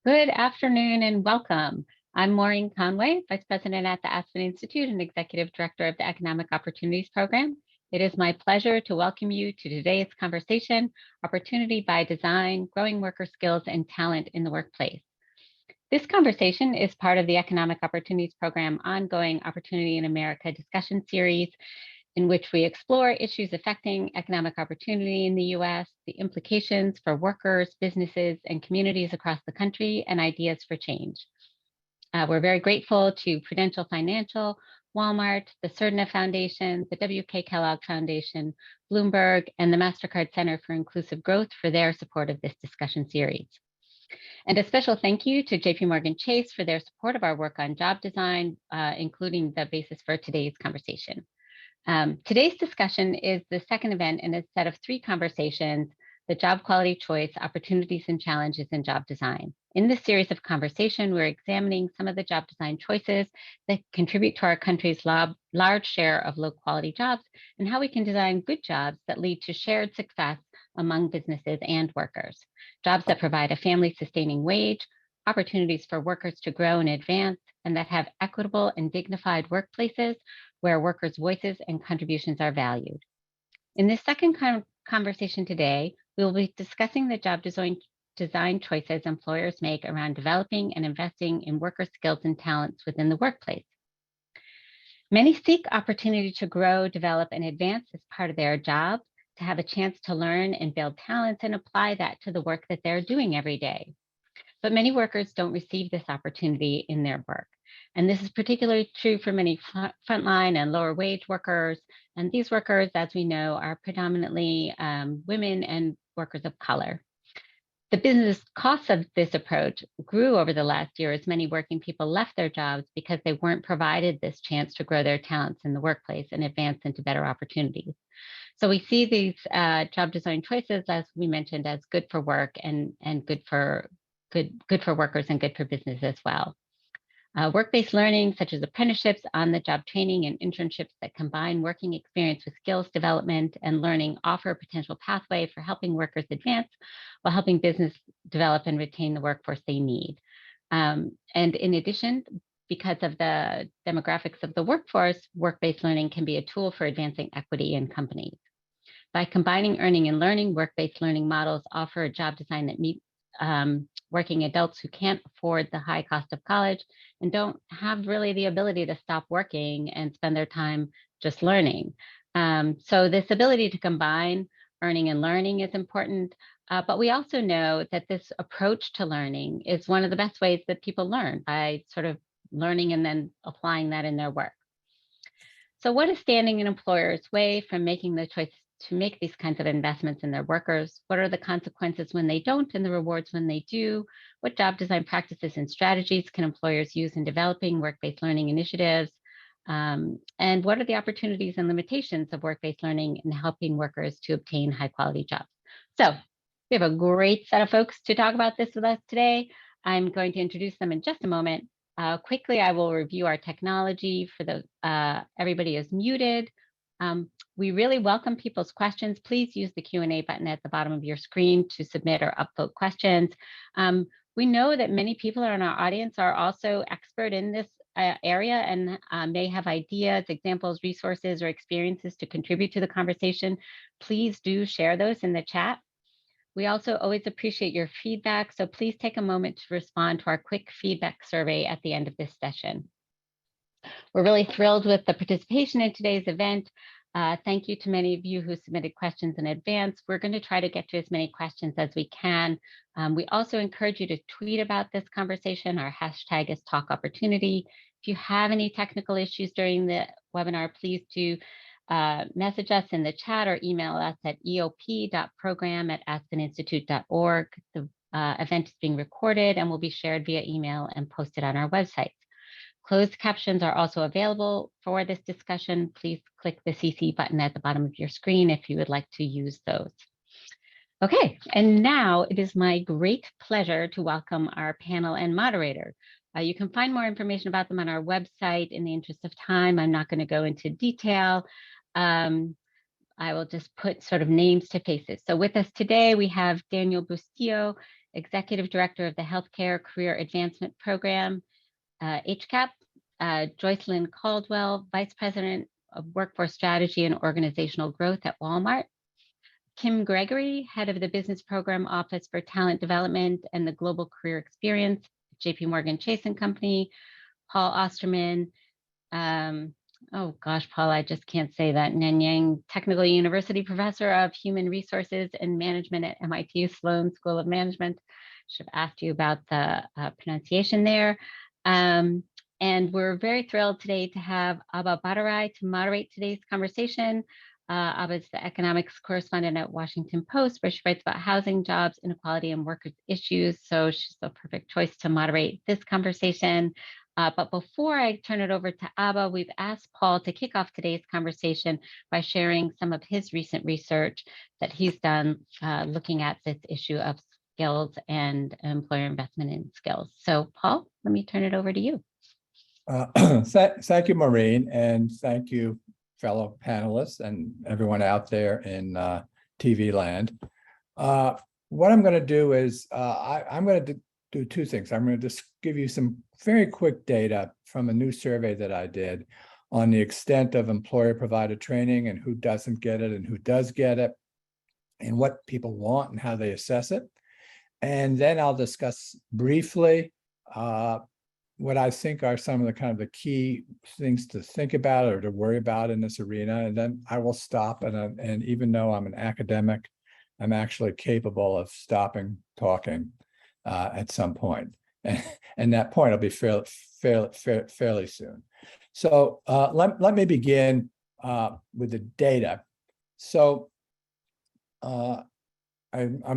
Good afternoon and welcome. I'm Maureen Conway, Vice President at the Aspen Institute and Executive Director of the Economic Opportunities Program. It is my pleasure to welcome you to today's conversation, Opportunity by Design, Growing Worker Skills and Talent in the Workplace. This conversation is part of the Economic Opportunities Program ongoing Opportunity in America discussion series, in which we explore issues affecting economic opportunity in the U.S., the implications for workers, businesses, and communities across the country, and ideas for change. We're very grateful to Prudential Financial, Walmart, the Cerdna Foundation, the W.K. Kellogg Foundation, Bloomberg, and the MasterCard Center for Inclusive Growth for their support of this discussion series. And a special thank you to JP Morgan Chase for their support of our work on job design, including the basis for today's conversation. Today's discussion is the second event in a set of 3 conversations, the job quality choice, opportunities and challenges in job design. In this series of conversation, we're examining some of the job design choices that contribute to our country's large share of low quality jobs and how we can design good jobs that lead to shared success among businesses and workers. Jobs that provide a family sustaining wage, opportunities for workers to grow and advance, and that have equitable and dignified workplaces where workers' voices and contributions are valued. In this second conversation today, we will be discussing the job design choices employers make around developing and investing in worker skills and talents within the workplace. Many seek opportunity to grow, develop, and advance as part of their job, to have a chance to learn and build talents and apply that to the work that they're doing every day. But many workers don't receive this opportunity in their work. And this is particularly true for many frontline and lower wage workers. And these workers, as we know, are predominantly women and workers of color. The business costs of this approach grew over the last year as many working people left their jobs because they weren't provided this chance to grow their talents in the workplace and advance into better opportunities. So we see these job design choices, as we mentioned, as good for work and good for workers and good for business as well. Work-based learning, such as apprenticeships, on-the-job training, and internships that combine working experience with skills development and learning, offer a potential pathway for helping workers advance while helping business develop and retain the workforce they need. And in addition, because of the demographics of the workforce, work-based learning can be a tool for advancing equity in companies. By combining earning and learning, work-based learning models offer a job design that meets working adults who can't afford the high cost of college and don't have really the ability to stop working and spend their time just learning. So this ability to combine earning and learning is important, but we also know that this approach to learning is one of the best ways that people learn, by sort of learning and then applying that in their work. So what is standing in employers' way from making the choice to make these kinds of investments in their workers? What are the consequences when they don't and the rewards when they do? What job design practices and strategies can employers use in developing work-based learning initiatives? And what are the opportunities and limitations of work-based learning in helping workers to obtain high-quality jobs? So we have a great set of folks to talk about this with us today. I'm going to introduce them in just a moment. Quickly, I will review our technology for the everybody is muted. We really welcome people's questions. Please use the Q&A button at the bottom of your screen to submit or upvote questions. We know that many people in our audience are also expert in this area and may have ideas, examples, resources, or experiences to contribute to the conversation. Please do share those in the chat. We also always appreciate your feedback, so please take a moment to respond to our quick feedback survey at the end of this session. We're really thrilled with the participation in today's event. Thank you to many of you who submitted questions in advance. We're going to try to get to as many questions as we can. We also encourage you to tweet about this conversation. Our hashtag is TalkOpportunity. If you have any technical issues during the webinar, please do message us in the chat or email us at eop.program@aspeninstitute.org. The event is being recorded and will be shared via email and posted on our website. Closed captions are also available for this discussion. Please click the CC button at the bottom of your screen if you would like to use those. Okay, and now it is my great pleasure to welcome our panel and moderator. You can find more information about them on our website. In the interest of time, I'm not going to go into detail. I will just put sort of names to faces. So with us today, we have Daniel Bustillo, Executive Director of the Healthcare Career Advancement Program, HCAP. Joycelyn Caldwell, Vice President of Workforce Strategy and Organizational Growth at Walmart. Kim Gregory, Head of the Business Program Office for Talent Development and the Global Career Experience, JP Morgan Chase & Company. Paul Osterman, oh gosh, Paul, I just can't say that. Nanyang Technical University Professor of Human Resources and Management at MIT Sloan School of Management. Should have asked you about the pronunciation there. And we're very thrilled today to have Abha Bhattarai to moderate today's conversation. Abha is the economics correspondent at Washington Post, where she writes about housing, jobs, inequality, and workers' issues. So she's the perfect choice to moderate this conversation. But before I turn it over to Abha, we've asked Paul to kick off today's conversation by sharing some of his recent research that he's done looking at this issue of skills and employer investment in skills. So Paul, let me turn it over to you. Thank you, Maureen, and thank you, fellow panelists and everyone out there in TV land. What I'm going to do is I'm going to do two things. I'm going to just give you some very quick data from a new survey that I did on the extent of employer-provided training and who doesn't get it and who does get it and what people want and how they assess it. And then I'll discuss briefly what I think are some of the kind of the key things to think about or to worry about in this arena. And then I will stop. And even though I'm an academic, I'm actually capable of stopping talking at some point. And that point will be fairly soon. So let me begin with the data. So I'm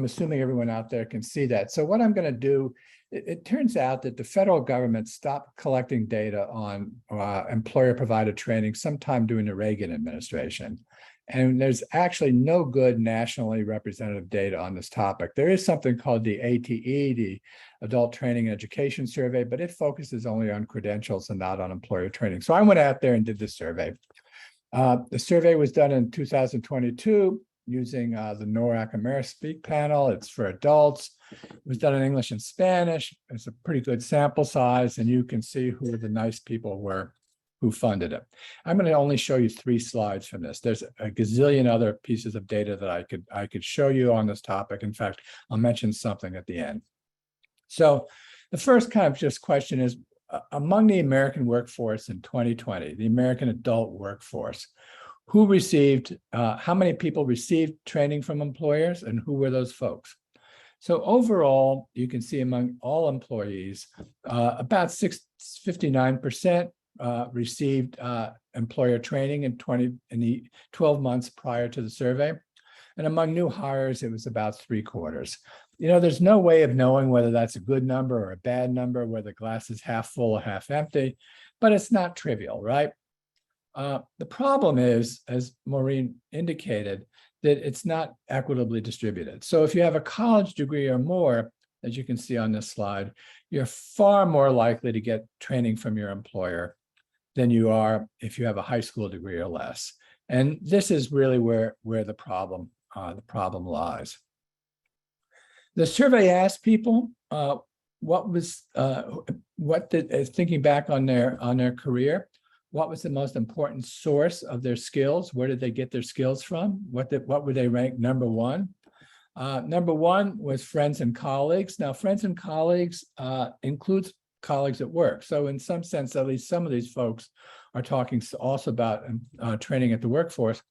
assuming everyone out there can see that. So what I'm going to do, it turns out that the federal government stopped collecting data on employer-provided training sometime during the Reagan administration. And there's actually no good nationally representative data on this topic. There is something called the ATE, the Adult Training and Education Survey, but it focuses only on credentials and not on employer training. So I went out there and did this survey. The survey was done in 2022 using the NORAC AmeriSpeak panel. It's for adults. It was done in English and Spanish. It's a pretty good sample size, and you can see who the nice people were who funded it. I'm going to only show you 3 slides from this. There's a gazillion other pieces of data that I could show you on this topic. In fact, I'll mention something at the end. So the first kind of just question is, among the American workforce in 2020, the American adult workforce, who received, how many people received training from employers, and who were those folks? So overall, you can see among all employees, about 59% received employer training in the 12 months prior to the survey. And among new hires, it was about 3/4. You know, there's no way of knowing whether that's a good number or a bad number, whether the glass is half full or half empty, but it's not trivial, right? The problem is, as Maureen indicated, that it's not equitably distributed. So if you have a college degree or more, as you can see on this slide, you're far more likely to get training from your employer than you are if you have a high school degree or less. And this is really where the problem lies. The survey asked people thinking back on their career, what was the most important source of their skills? Where did they get their skills from? What would they rank number one? Number one was friends and colleagues. Now, friends and colleagues includes colleagues at work. So in some sense, at least some of these folks are talking also about training at the workforce.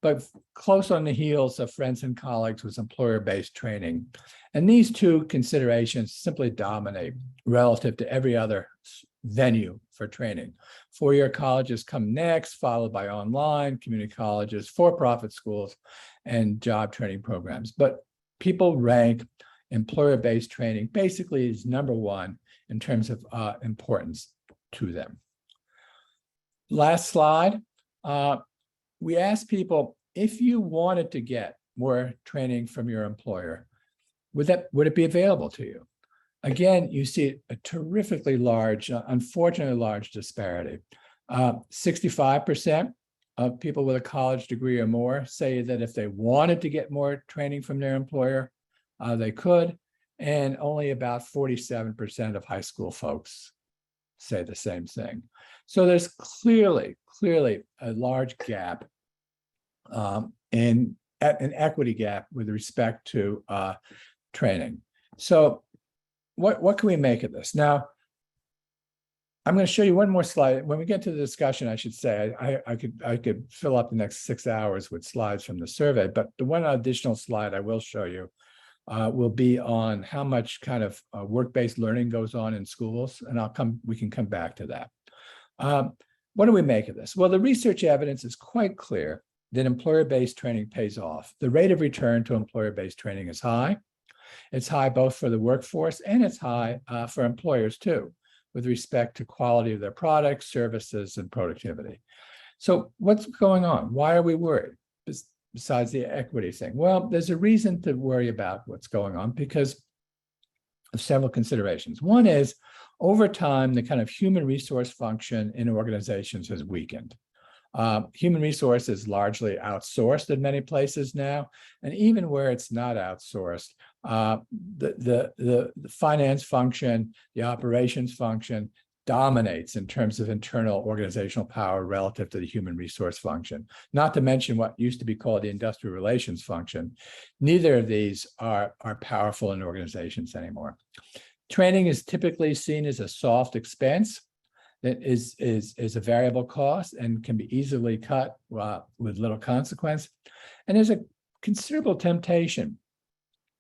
But close on the heels of friends and colleagues was employer-based training. And these two considerations simply dominate relative to every other venue for training. Four-year colleges come next, followed by online, community colleges, for-profit schools, and job training programs. But people rank employer-based training basically as number one in terms of importance to them. Last slide. We asked people, if you wanted to get more training from your employer, would it be available to you? Again, you see a terrifically large, unfortunately large disparity. 65% of people with a college degree or more say that if they wanted to get more training from their employer, they could. And only about 47% of high school folks say the same thing. So there's clearly a large gap in an equity gap with respect to training. So what can we make of this? Now, I'm going to show you one more slide. When we get to the discussion, I should say, I could fill up the next 6 hours with slides from the survey, but the one additional slide I will show you will be on how much kind of work-based learning goes on in schools, and we can come back to that. What do we make of this? Well, the research evidence is quite clear that employer-based training pays off. The rate of return to employer-based training is high. It's high both for the workforce and it's high for employers too, with respect to quality of their products, services, and productivity. So what's going on? Why are we worried? Besides the equity thing? Well, there's a reason to worry about what's going on because of several considerations. One is, over time, the kind of human resource function in organizations has weakened. Human resource is largely outsourced in many places now, and even where it's not outsourced, the finance function, the operations function dominates in terms of internal organizational power relative to the human resource function, not to mention what used to be called the industrial relations function. Neither of these are powerful in organizations anymore. Training is typically seen as a soft expense that is a variable cost and can be easily cut with little consequence. And there's a considerable temptation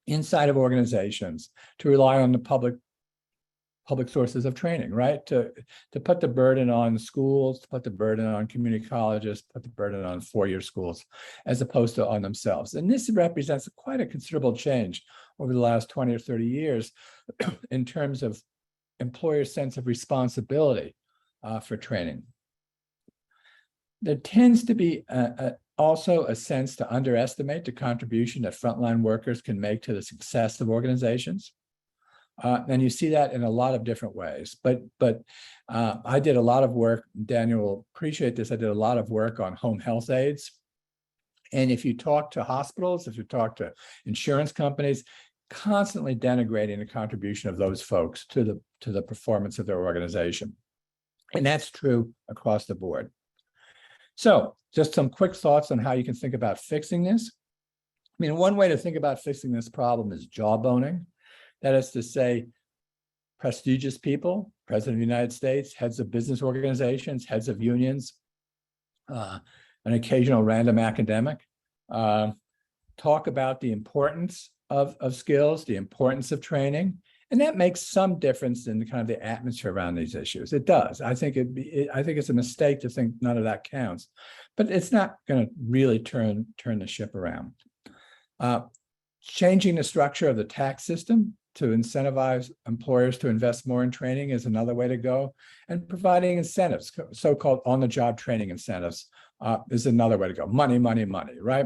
inside of organizations to rely on the public sources of training, right? To put the burden on schools, to put the burden on community colleges, put the burden on four-year schools, as opposed to on themselves. And this represents quite a considerable change over the last 20 or 30 years in terms of employers' sense of responsibility for training. There tends to be also a sense to underestimate the contribution that frontline workers can make to the success of organizations. And you see that in a lot of different ways. But I did a lot of work, Daniel will appreciate this, I did a lot of work on home health aides. And if you talk to hospitals, if you talk to insurance companies, constantly denigrating the contribution of those folks to the performance of their organization. And that's true across the board. So just some quick thoughts on how you can think about fixing this. I mean, one way to think about fixing this problem is jawboning. That is to say, prestigious people, President of the United States, heads of business organizations, heads of unions, an occasional random academic, talk about the importance of skills, the importance of training. And that makes some difference in the kind of the atmosphere around these issues. It does. I think it's a mistake to think none of that counts, but it's not going to really turn the ship around. Changing the structure of the tax system to incentivize employers to invest more in training is another way to go. And providing incentives, so-called on-the-job training incentives, is another way to go. Money, money, money, right?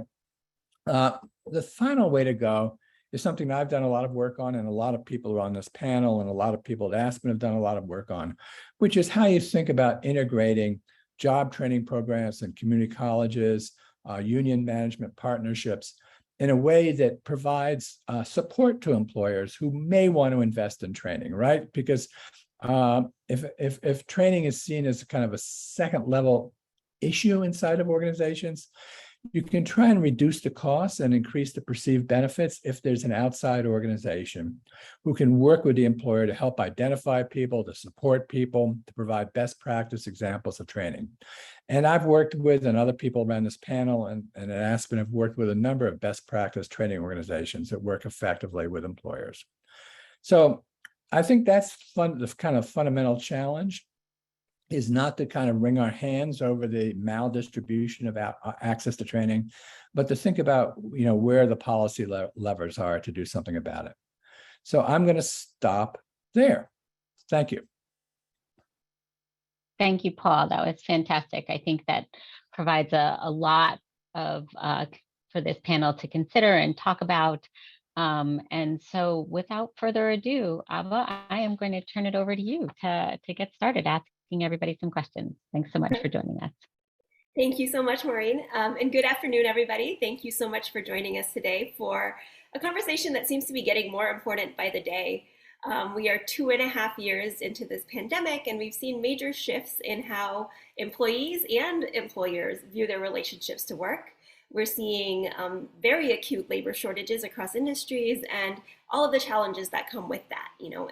The final way to go is something I've done a lot of work on, and a lot of people are on this panel, and a lot of people at Aspen have done a lot of work on, which is how you think about integrating job training programs and community colleges, union management partnerships, in a way that provides support to employers who may want to invest in training, right? Because if training is seen as kind of a second level issue inside of organizations, you can try and reduce the costs and increase the perceived benefits if there's an outside organization who can work with the employer to help identify people, to support people, to provide best practice examples of training. And I've worked with, and other people around this panel and at Aspen have worked with a number of best practice training organizations that work effectively with employers. So I think that's the kind of fundamental challenge, is not to kind of wring our hands over the maldistribution of access to training, but to think about, where the policy levers are to do something about it. So I'm going to stop there. Thank you. Thank you, Paul. That was fantastic. I think that provides a lot of for this panel to consider and talk about. And so without further ado, Ava, I am going to turn it over to you to get started asking everybody some questions. Thanks so much for joining us. Thank you so much, Maureen. And good afternoon, everybody. Thank you so much for joining us today for a conversation that seems to be getting more important by the day. We are 2.5 years into this pandemic, and we've seen major shifts in how employees and employers view their relationships to work. We're seeing very acute labor shortages across industries and all of the challenges that come with that,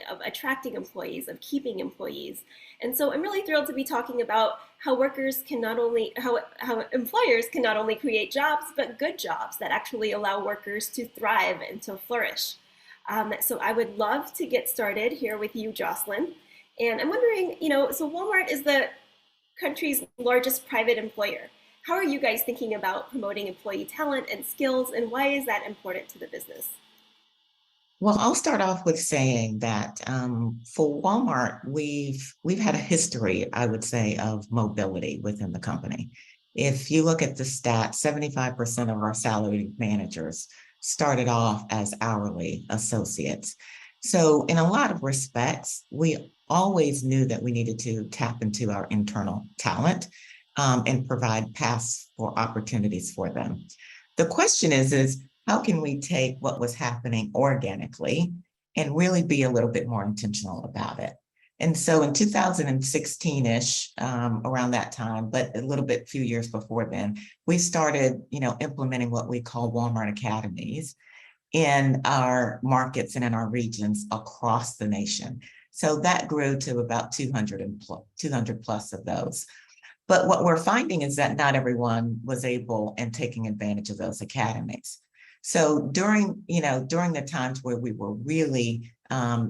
of attracting employees, of keeping employees. And so I'm really thrilled to be talking about how workers can not only, how employers can not only create jobs, but good jobs that actually allow workers to thrive and to flourish. So I would love to get started here with you, Jocelyn. And I'm wondering, so Walmart is the country's largest private employer. How are you guys thinking about promoting employee talent and skills, and why is that important to the business? Well, I'll start off with saying that for Walmart, we've had a history, I would say, of mobility within the company. If you look at the stats, 75% of our salaried managers started off as hourly associates. So in a lot of respects, we always knew that we needed to tap into our internal talent and provide paths for opportunities for them. The question is how can we take what was happening organically and really be a little bit more intentional about it? And so in 2016-ish, around that time, but a little bit, few years before then, we started, implementing what we call Walmart Academies in our markets and in our regions across the nation. So that grew to about 200 plus of those. But what we're finding is that not everyone was able and taking advantage of those academies. So during the times where we were really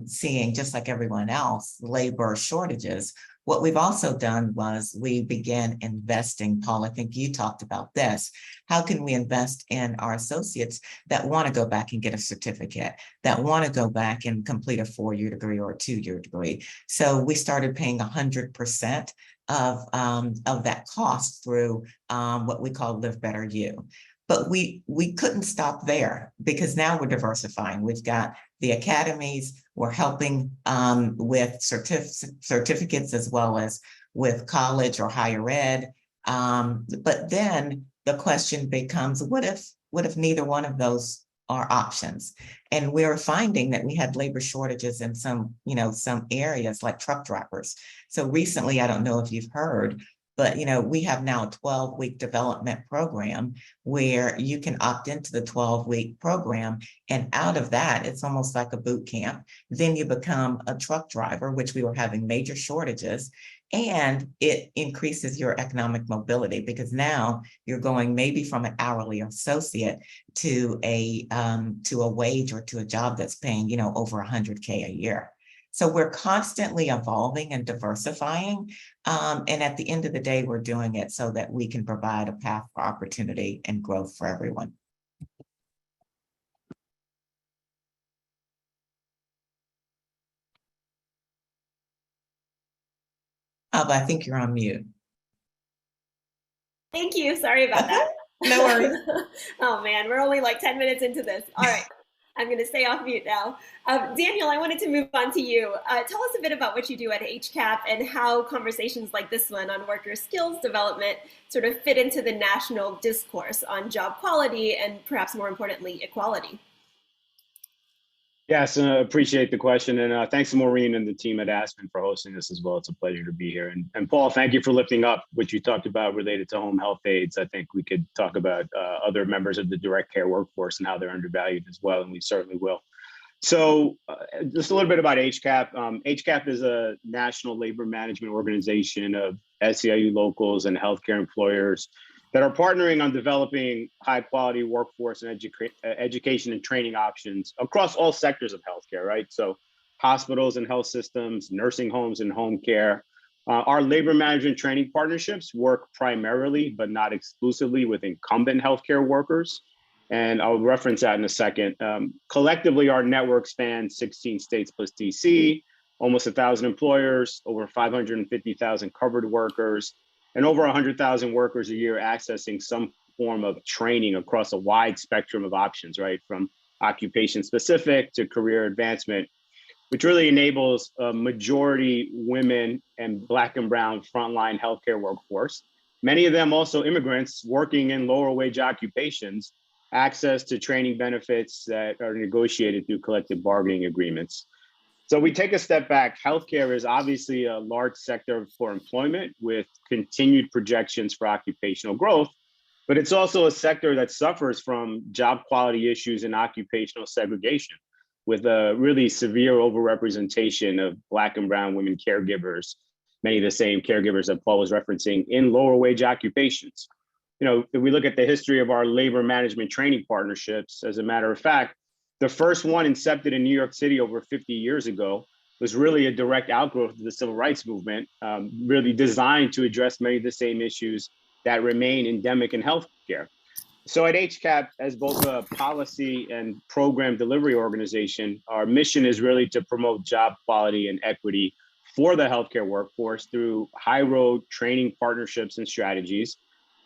seeing, just like everyone else, labor shortages, what we've also done was we began investing. Paul, I think you talked about this. How can we invest in our associates that want to go back and get a certificate, that want to go back and complete a 4-year degree or a 2-year degree? So we started paying 100% of that cost through what we call Live Better You. But we couldn't stop there because now we're diversifying. We've got the academies, we're helping with certificates as well as with college or higher ed. But then the question becomes, what if neither one of those are options? And we're finding that we had labor shortages in some areas like truck drivers. So recently, I don't know if you've heard, but we have now a 12-week development program where you can opt into the 12-week program. And out of that, it's almost like a boot camp. Then you become a truck driver, which we were having major shortages. And it increases your economic mobility because now you're going maybe from an hourly associate to a wage or to a job that's paying, over $100K a year. So we're constantly evolving and diversifying. And at the end of the day, we're doing it so that we can provide a path for opportunity and growth for everyone. Alba, I think you're on mute. Thank you. Sorry about that. No worries. Oh man, we're only like 10 minutes into this. All right. I'm going to stay off mute now. Daniel, I wanted to move on to you. Tell us a bit about what you do at HCAP and how conversations like this one on worker skills development sort of fit into the national discourse on job quality and perhaps more importantly, equality. Yes, appreciate the question. And thanks to Maureen and the team at Aspen for hosting this as well. It's a pleasure to be here. And Paul, thank you for lifting up what you talked about related to home health aides. I think we could talk about other members of the direct care workforce and how they're undervalued as well, and we certainly will. So just a little bit about HCAP. HCAP is a national labor management organization of SEIU locals and healthcare employers that are partnering on developing high quality workforce and education and training options across all sectors of healthcare, right? So hospitals and health systems, nursing homes and home care. Our labor management training partnerships work primarily, but not exclusively, with incumbent healthcare workers. And I'll reference that in a second. Collectively, our network spans 16 states plus DC, almost 1,000 employers, over 550,000 covered workers, and over 100,000 workers a year accessing some form of training across a wide spectrum of options, right? From occupation specific to career advancement, which really enables a majority women and Black and brown frontline healthcare workforce many of them also immigrants working in lower wage occupations, access to training benefits that are negotiated through collective bargaining agreements. So we take a step back. Healthcare is obviously a large sector for employment with continued projections for occupational growth, but it's also a sector that suffers from job quality issues and occupational segregation, with a really severe overrepresentation of Black and brown women caregivers, many of the same caregivers that Paul was referencing in lower wage occupations. If we look at the history of our labor management training partnerships, as a matter of fact, the first one incepted in New York City over 50 years ago was really a direct outgrowth of the civil rights movement, really designed to address many of the same issues that remain endemic in healthcare. So at HCAP, as both a policy and program delivery organization, our mission is really to promote job quality and equity for the healthcare workforce through high road training partnerships and strategies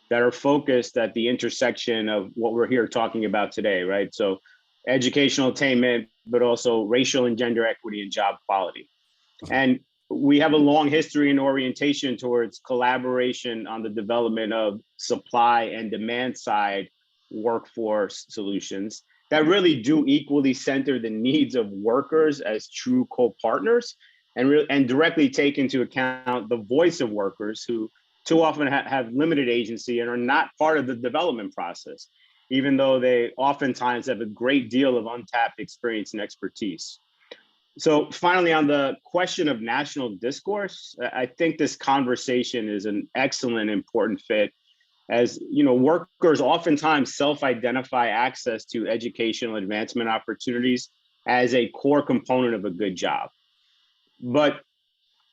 that are focused at the intersection of what we're here talking about today, right? So educational attainment, but also racial and gender equity and job quality. And we have a long history and orientation towards collaboration on the development of supply and demand side workforce solutions that really do equally center the needs of workers as true co-partners and directly take into account the voice of workers who too often have limited agency and are not part of the development process, even though they oftentimes have a great deal of untapped experience and expertise. So finally, on the question of national discourse, I think this conversation is an excellent, important fit, as workers oftentimes self-identify access to educational advancement opportunities as a core component of a good job. But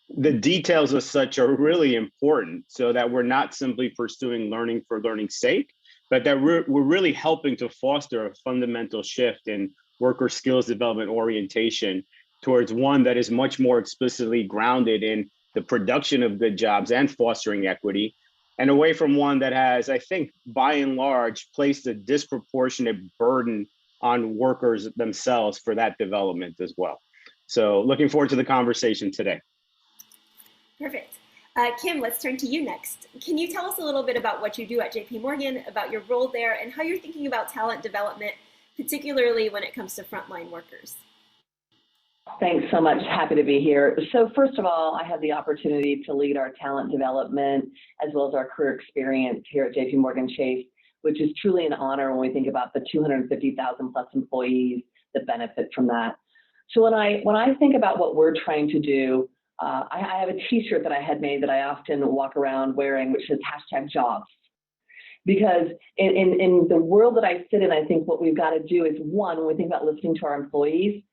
the details of such are really important so that we're not simply pursuing learning for learning's sake, but that we're really helping to foster a fundamental shift in worker skills development orientation towards one that is much more explicitly grounded in the production of good jobs and fostering equity, and away from one that has, I think, by and large, placed a disproportionate burden on workers themselves for that development as well. So looking forward to the conversation today. Perfect. Kim, let's turn to you next. Can you tell us a little bit about what you do at JP Morgan, about your role there, and how you're thinking about talent development, particularly when it comes to frontline workers? Thanks so much. Happy to be here. So first of all, I had the opportunity to lead our talent development as well as our career experience here at JP Morgan Chase, which is truly an honor when we think about the 250,000 plus employees that benefit from that. So when I think about what we're trying to do, I have a t-shirt that I had made that I often walk around wearing, which says #jobs. Because in the world that I sit in, I think what we've got to do is, one, when we think about listening to our employees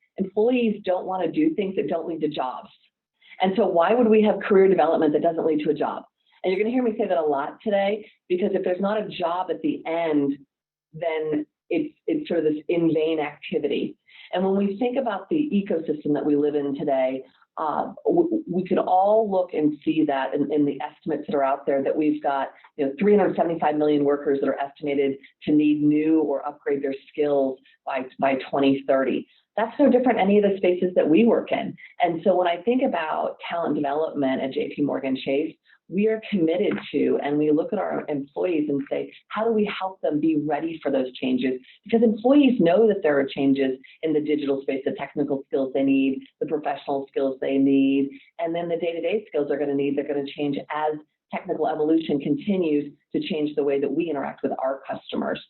don't want to do things that don't lead to jobs. And so why would we have career development that doesn't lead to a job? And you're going to hear me say that a lot today, because if there's not a job at the end, then it's sort of this in vain activity. And when we think about the ecosystem that we live in today, we could all look and see that in the estimates that are out there, that we've got 375 million workers that are estimated to need new or upgrade their skills by 2030. That's no different than any of the spaces that we work in. And so when I think about talent development at JP Morgan Chase, we are committed to, and we look at our employees and say, how do we help them be ready for those changes? Because employees know that there are changes in the digital space, the technical skills they need, the professional skills they need, and then the day-to-day skills they're going to need. They're going to change as technical evolution continues to change the way that we interact with our customers.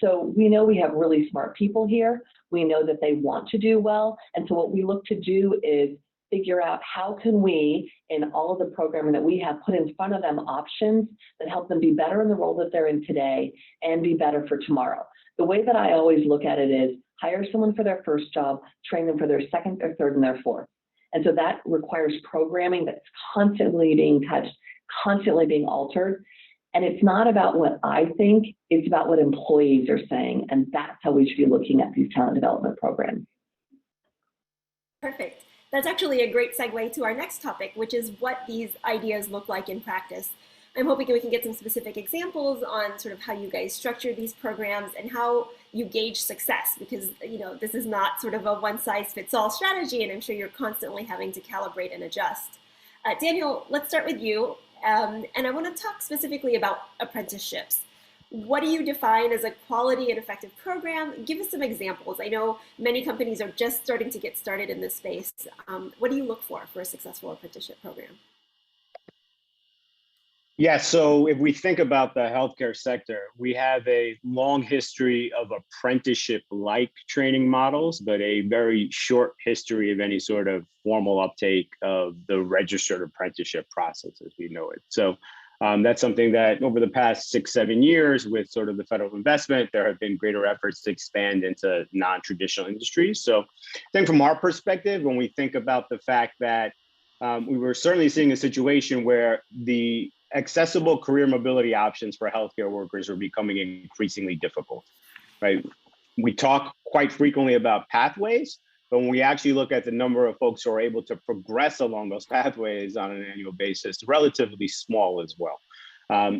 So we know we have really smart people here. We know that they want to do well. And so what we look to do is figure out how can we, in all of the programming that we have, put in front of them options that help them be better in the role that they're in today and be better for tomorrow. The way that I always look at it is hire someone for their first job, train them for their second, their third, and their fourth. And so that requires programming that's constantly being touched, constantly being altered. And it's not about what I think, it's about what employees are saying. And that's how we should be looking at these talent development programs. Perfect. That's actually a great segue to our next topic, which is what these ideas look like in practice. I'm hoping we can get some specific examples on sort of how you guys structure these programs and how you gauge success, because this is not sort of a one-size-fits-all strategy, and I'm sure you're constantly having to calibrate and adjust. Daniel, let's start with you. And I want to talk specifically about apprenticeships. What do you define as a quality and effective program? Give us some examples. I know many companies are just starting to get started in this space. What do you look for a successful apprenticeship program? Yeah, so if we think about the healthcare sector, we have a long history of apprenticeship-like training models, but a very short history of any sort of formal uptake of the registered apprenticeship process as we know it. So that's something that over the past 6-7 years with sort of the federal investment, there have been greater efforts to expand into non-traditional industries. So I think from our perspective, when we think about the fact that we were certainly seeing a situation where the accessible career mobility options for healthcare workers are becoming increasingly difficult, right? We talk quite frequently about pathways, but when we actually look at the number of folks who are able to progress along those pathways on an annual basis, relatively small as well.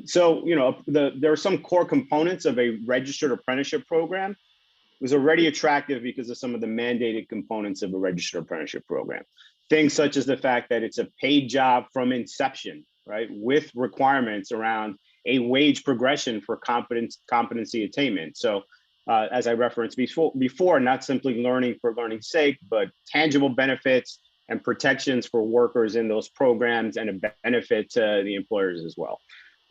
So, there are some core components of a registered apprenticeship program. It was already attractive because of some of the mandated components of a registered apprenticeship program. Things such as the fact that it's a paid job from inception, right, with requirements around a wage progression for competency attainment. So as I referenced before, not simply learning for learning's sake, but tangible benefits and protections for workers in those programs and a benefit to the employers as well.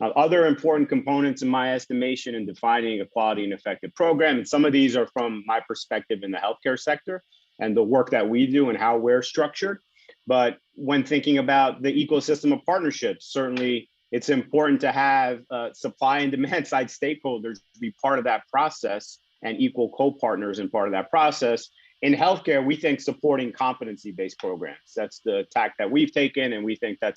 Other important components in my estimation in defining a quality and effective program, and some of these are from my perspective in the healthcare sector and the work that we do and how we're structured. But when thinking about the ecosystem of partnerships, certainly it's important to have supply and demand side stakeholders be part of that process and equal co-partners in part of that process. In healthcare, we think supporting competency-based programs. That's the tack that we've taken, and we think that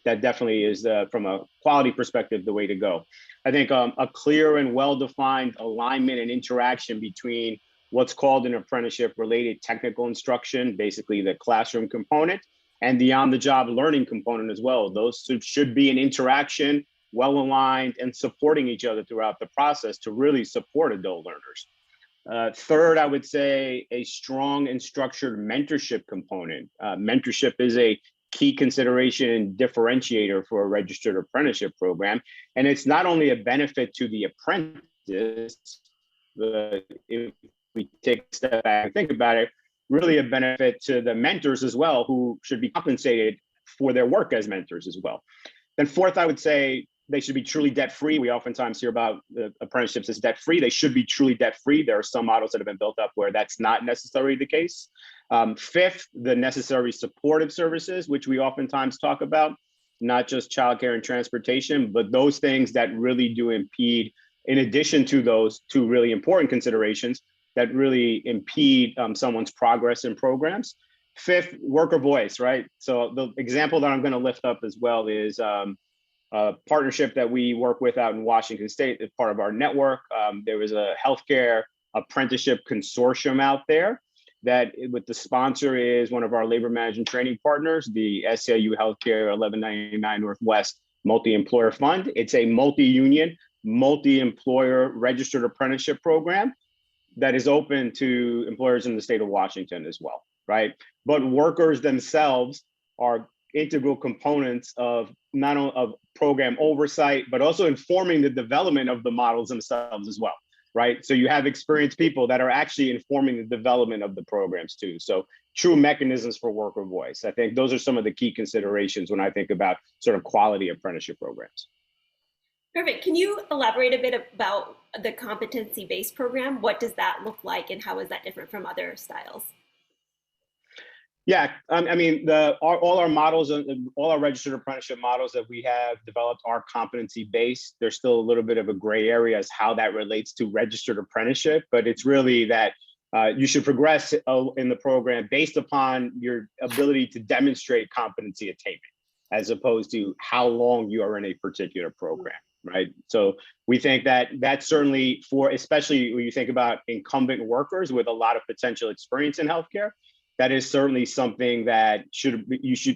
definitely is, from a quality perspective, the way to go. I think a clear and well-defined alignment and interaction between what's called an apprenticeship-related technical instruction, basically the classroom component, and the on-the-job learning component as well. Those should be an interaction, well-aligned, and supporting each other throughout the process to really support adult learners. Third, I would say a strong and structured mentorship component. Mentorship is a key consideration and differentiator for a registered apprenticeship program. And it's not only a benefit to the apprentice, but if we take a step back and think about it, really a benefit to the mentors as well, who should be compensated for their work as mentors as well. Then fourth, I would say they should be truly debt-free. We oftentimes hear about the apprenticeships as debt-free. They should be truly debt-free. There are some models that have been built up where that's not necessarily the case. Fifth, the necessary supportive services, which we oftentimes talk about, not just childcare and transportation, but those things that really do impede, in addition to those two really important considerations, that really impede someone's progress in programs. Fifth, worker voice, right? So the example that I'm going to lift up as well is a partnership that we work with out in Washington State as part of our network. There was a healthcare apprenticeship consortium out there that, with the sponsor, is one of our labor management training partners, the SAU Healthcare 1199 Northwest Multi-Employer Fund. It's a multi-union, multi-employer registered apprenticeship program that is open to employers in the state of Washington as well, right? But workers themselves are integral components of not only of program oversight, but also informing the development of the models themselves as well, right? So you have experienced people that are actually informing the development of the programs too. So true mechanisms for worker voice. I think those are some of the key considerations when I think about sort of quality apprenticeship programs. Perfect. Can you elaborate a bit about the competency-based program? What does that look like, and how is that different from other styles? Yeah, I mean, all our models, all our registered apprenticeship models that we have developed are competency-based. There's still a little bit of a gray area as how that relates to registered apprenticeship, but it's really that you should progress in the program based upon your ability to demonstrate competency attainment, as opposed to how long you are in a particular program, right? So we think that that's certainly for, especially when you think about incumbent workers with a lot of potential experience in healthcare, that is certainly something that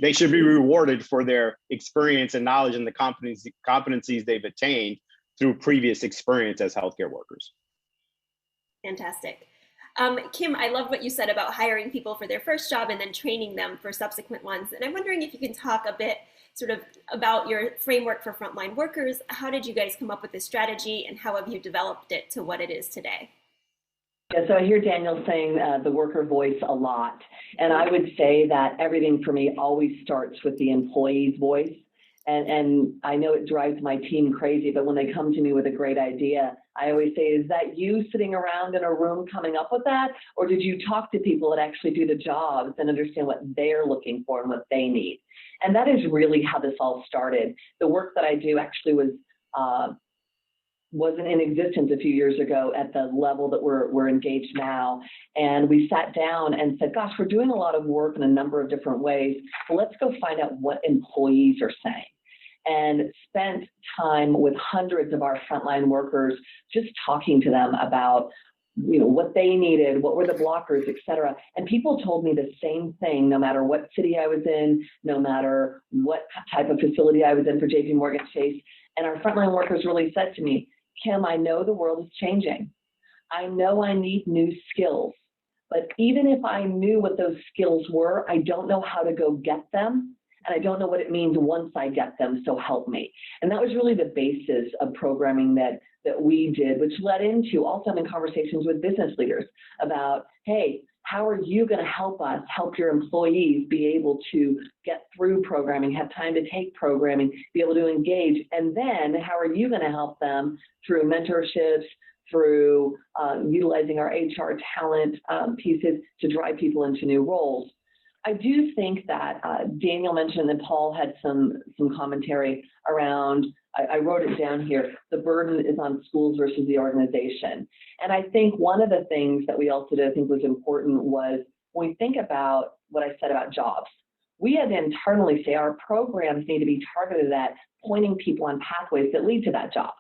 they should be rewarded for their experience and knowledge and the competencies they've attained through previous experience as healthcare workers. Fantastic. Kim, I love what you said about hiring people for their first job and then training them for subsequent ones. And I'm wondering if you can talk a bit sort of about your framework for frontline workers. How did you guys come up with this strategy, and how have you developed it to what it is today? Yeah, so I hear Daniel saying the worker voice a lot. And I would say that everything for me always starts with the employee's voice. And I know it drives my team crazy, but when they come to me with a great idea, I always say, is that you sitting around in a room coming up with that? Or did you talk to people that actually do the jobs and understand what they're looking for and what they need? And that is really how this all started. The work that I do actually wasn't in existence a few years ago at the level that we're engaged now. And we sat down and said, gosh, we're doing a lot of work in a number of different ways. Let's go find out what employees are saying. And spent time with hundreds of our frontline workers, just talking to them about, what they needed, what were the blockers, et cetera. And people told me the same thing, no matter what city I was in, no matter what type of facility I was in for JP Morgan Chase. And our frontline workers really said to me, Kim, I know the world is changing. I know I need new skills, but even if I knew what those skills were, I don't know how to go get them. And I don't know what it means once I get them, so help me. And that was really the basis of programming that we did, which led into also having conversations with business leaders about, hey, how are you going to help us help your employees be able to get through programming, have time to take programming, be able to engage? And then how are you going to help them through mentorships, through utilizing our HR talent pieces to drive people into new roles? I do think that Daniel mentioned that Paul had some commentary around, I wrote it down here, the burden is on schools versus the organization. And I think one of the things that we also did, I think was important, was when we think about what I said about jobs, we had to internally say our programs need to be targeted at pointing people on pathways that lead to that job.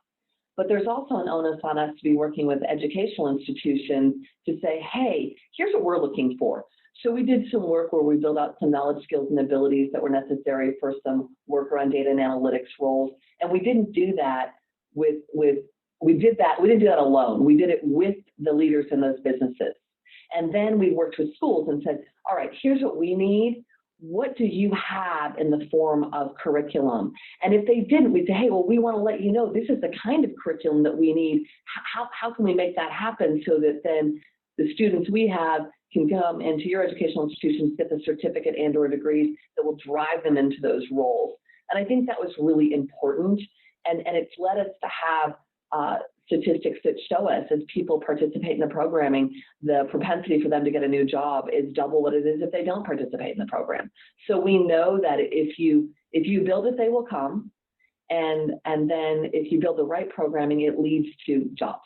But there's also an onus on us to be working with educational institutions to say, hey, here's what we're looking for. So we did some work where we built out some knowledge, skills, and abilities that were necessary for some worker on data and analytics roles. And we didn't do that we didn't do that alone. We did it with the leaders in those businesses. And then we worked with schools and said, all right, here's what we need. What do you have in the form of curriculum? And if they didn't, we'd say, hey, well, we want to let you know this is the kind of curriculum that we need. How can we make that happen so that then the students we have can come into your educational institutions, get the certificate and or degrees that will drive them into those roles. And I think that was really important. And it's led us to have statistics that show us as people participate in the programming, the propensity for them to get a new job is double what it is if they don't participate in the program. So we know that if you build it, they will come. And then if you build the right programming, it leads to jobs.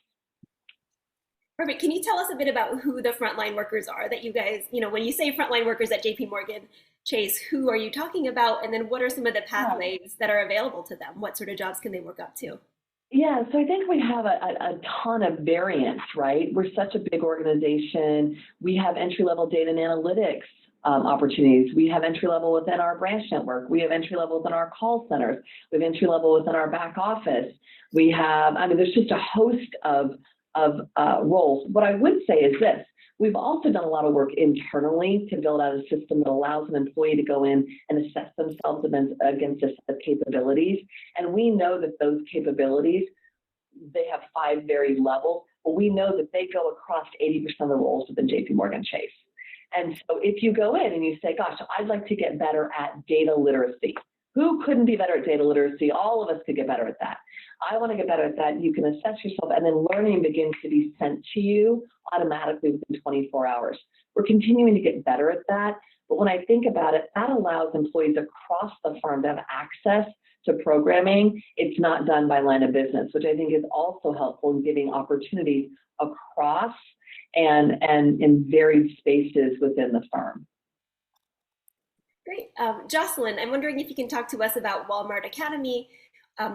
Perfect. Can you tell us a bit about who the frontline workers are that you guys, when you say frontline workers at JP Morgan Chase, who are you talking about? And then what are some of the pathways that are available to them? What sort of jobs can they work up to? Yeah, so I think we have a ton of variance, right? We're such a big organization. We have entry-level data and analytics opportunities. We have entry-level within our branch network. We have entry-level within our call centers. We have entry-level within our back office. We have, there's just a host of roles. What I would say is this: we've also done a lot of work internally to build out a system that allows an employee to go in and assess themselves against a set of capabilities. And we know that those capabilities, they have 5 varied levels, but we know that they go across 80% of the roles within JP Morgan Chase. And so if you go in and you say, gosh, I'd like to get better at data literacy. Who couldn't be better at data literacy? All of us could get better at that. I want to get better at that. You can assess yourself, and then learning begins to be sent to you automatically within 24 hours. We're continuing to get better at that. But when I think about it, that allows employees across the firm to have access to programming. It's not done by line of business, which I think is also helpful in giving opportunities across and in varied spaces within the firm. Great. Jocelyn, I'm wondering if you can talk to us about Walmart Academy.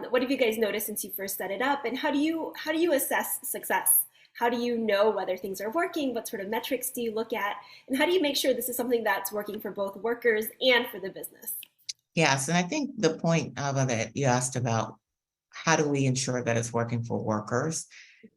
What have you guys noticed since you first set it up, and how do you assess success? How do you know whether things are working? What sort of metrics do you look at? And how do you make sure this is something that's working for both workers and for the business? Yes, and I think the point that you asked about, how do we ensure that it's working for workers?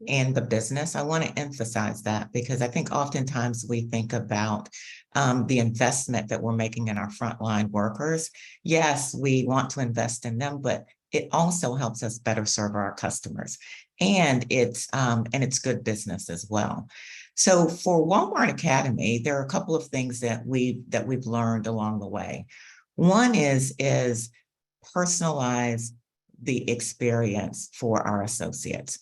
and the business. I want to emphasize that because I think oftentimes we think about the investment that we're making in our frontline workers. Yes, we want to invest in them, but it also helps us better serve our customers, and it's good business as well. So for Walmart Academy, there are a couple of things that we've learned along the way. One is personalize the experience for our associates.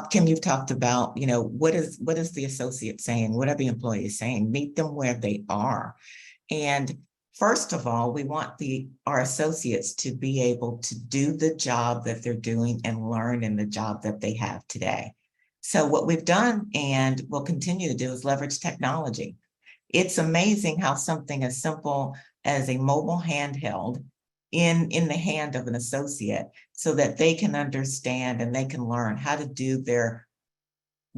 Kim, you've talked about, what is the associate saying? What are the employees saying? Meet them where they are. And first of all, we want our associates to be able to do the job that they're doing and learn in the job that they have today. So what we've done and will continue to do is leverage technology. It's amazing how something as simple as a mobile handheld in the hand of an associate so that they can understand and they can learn how to do their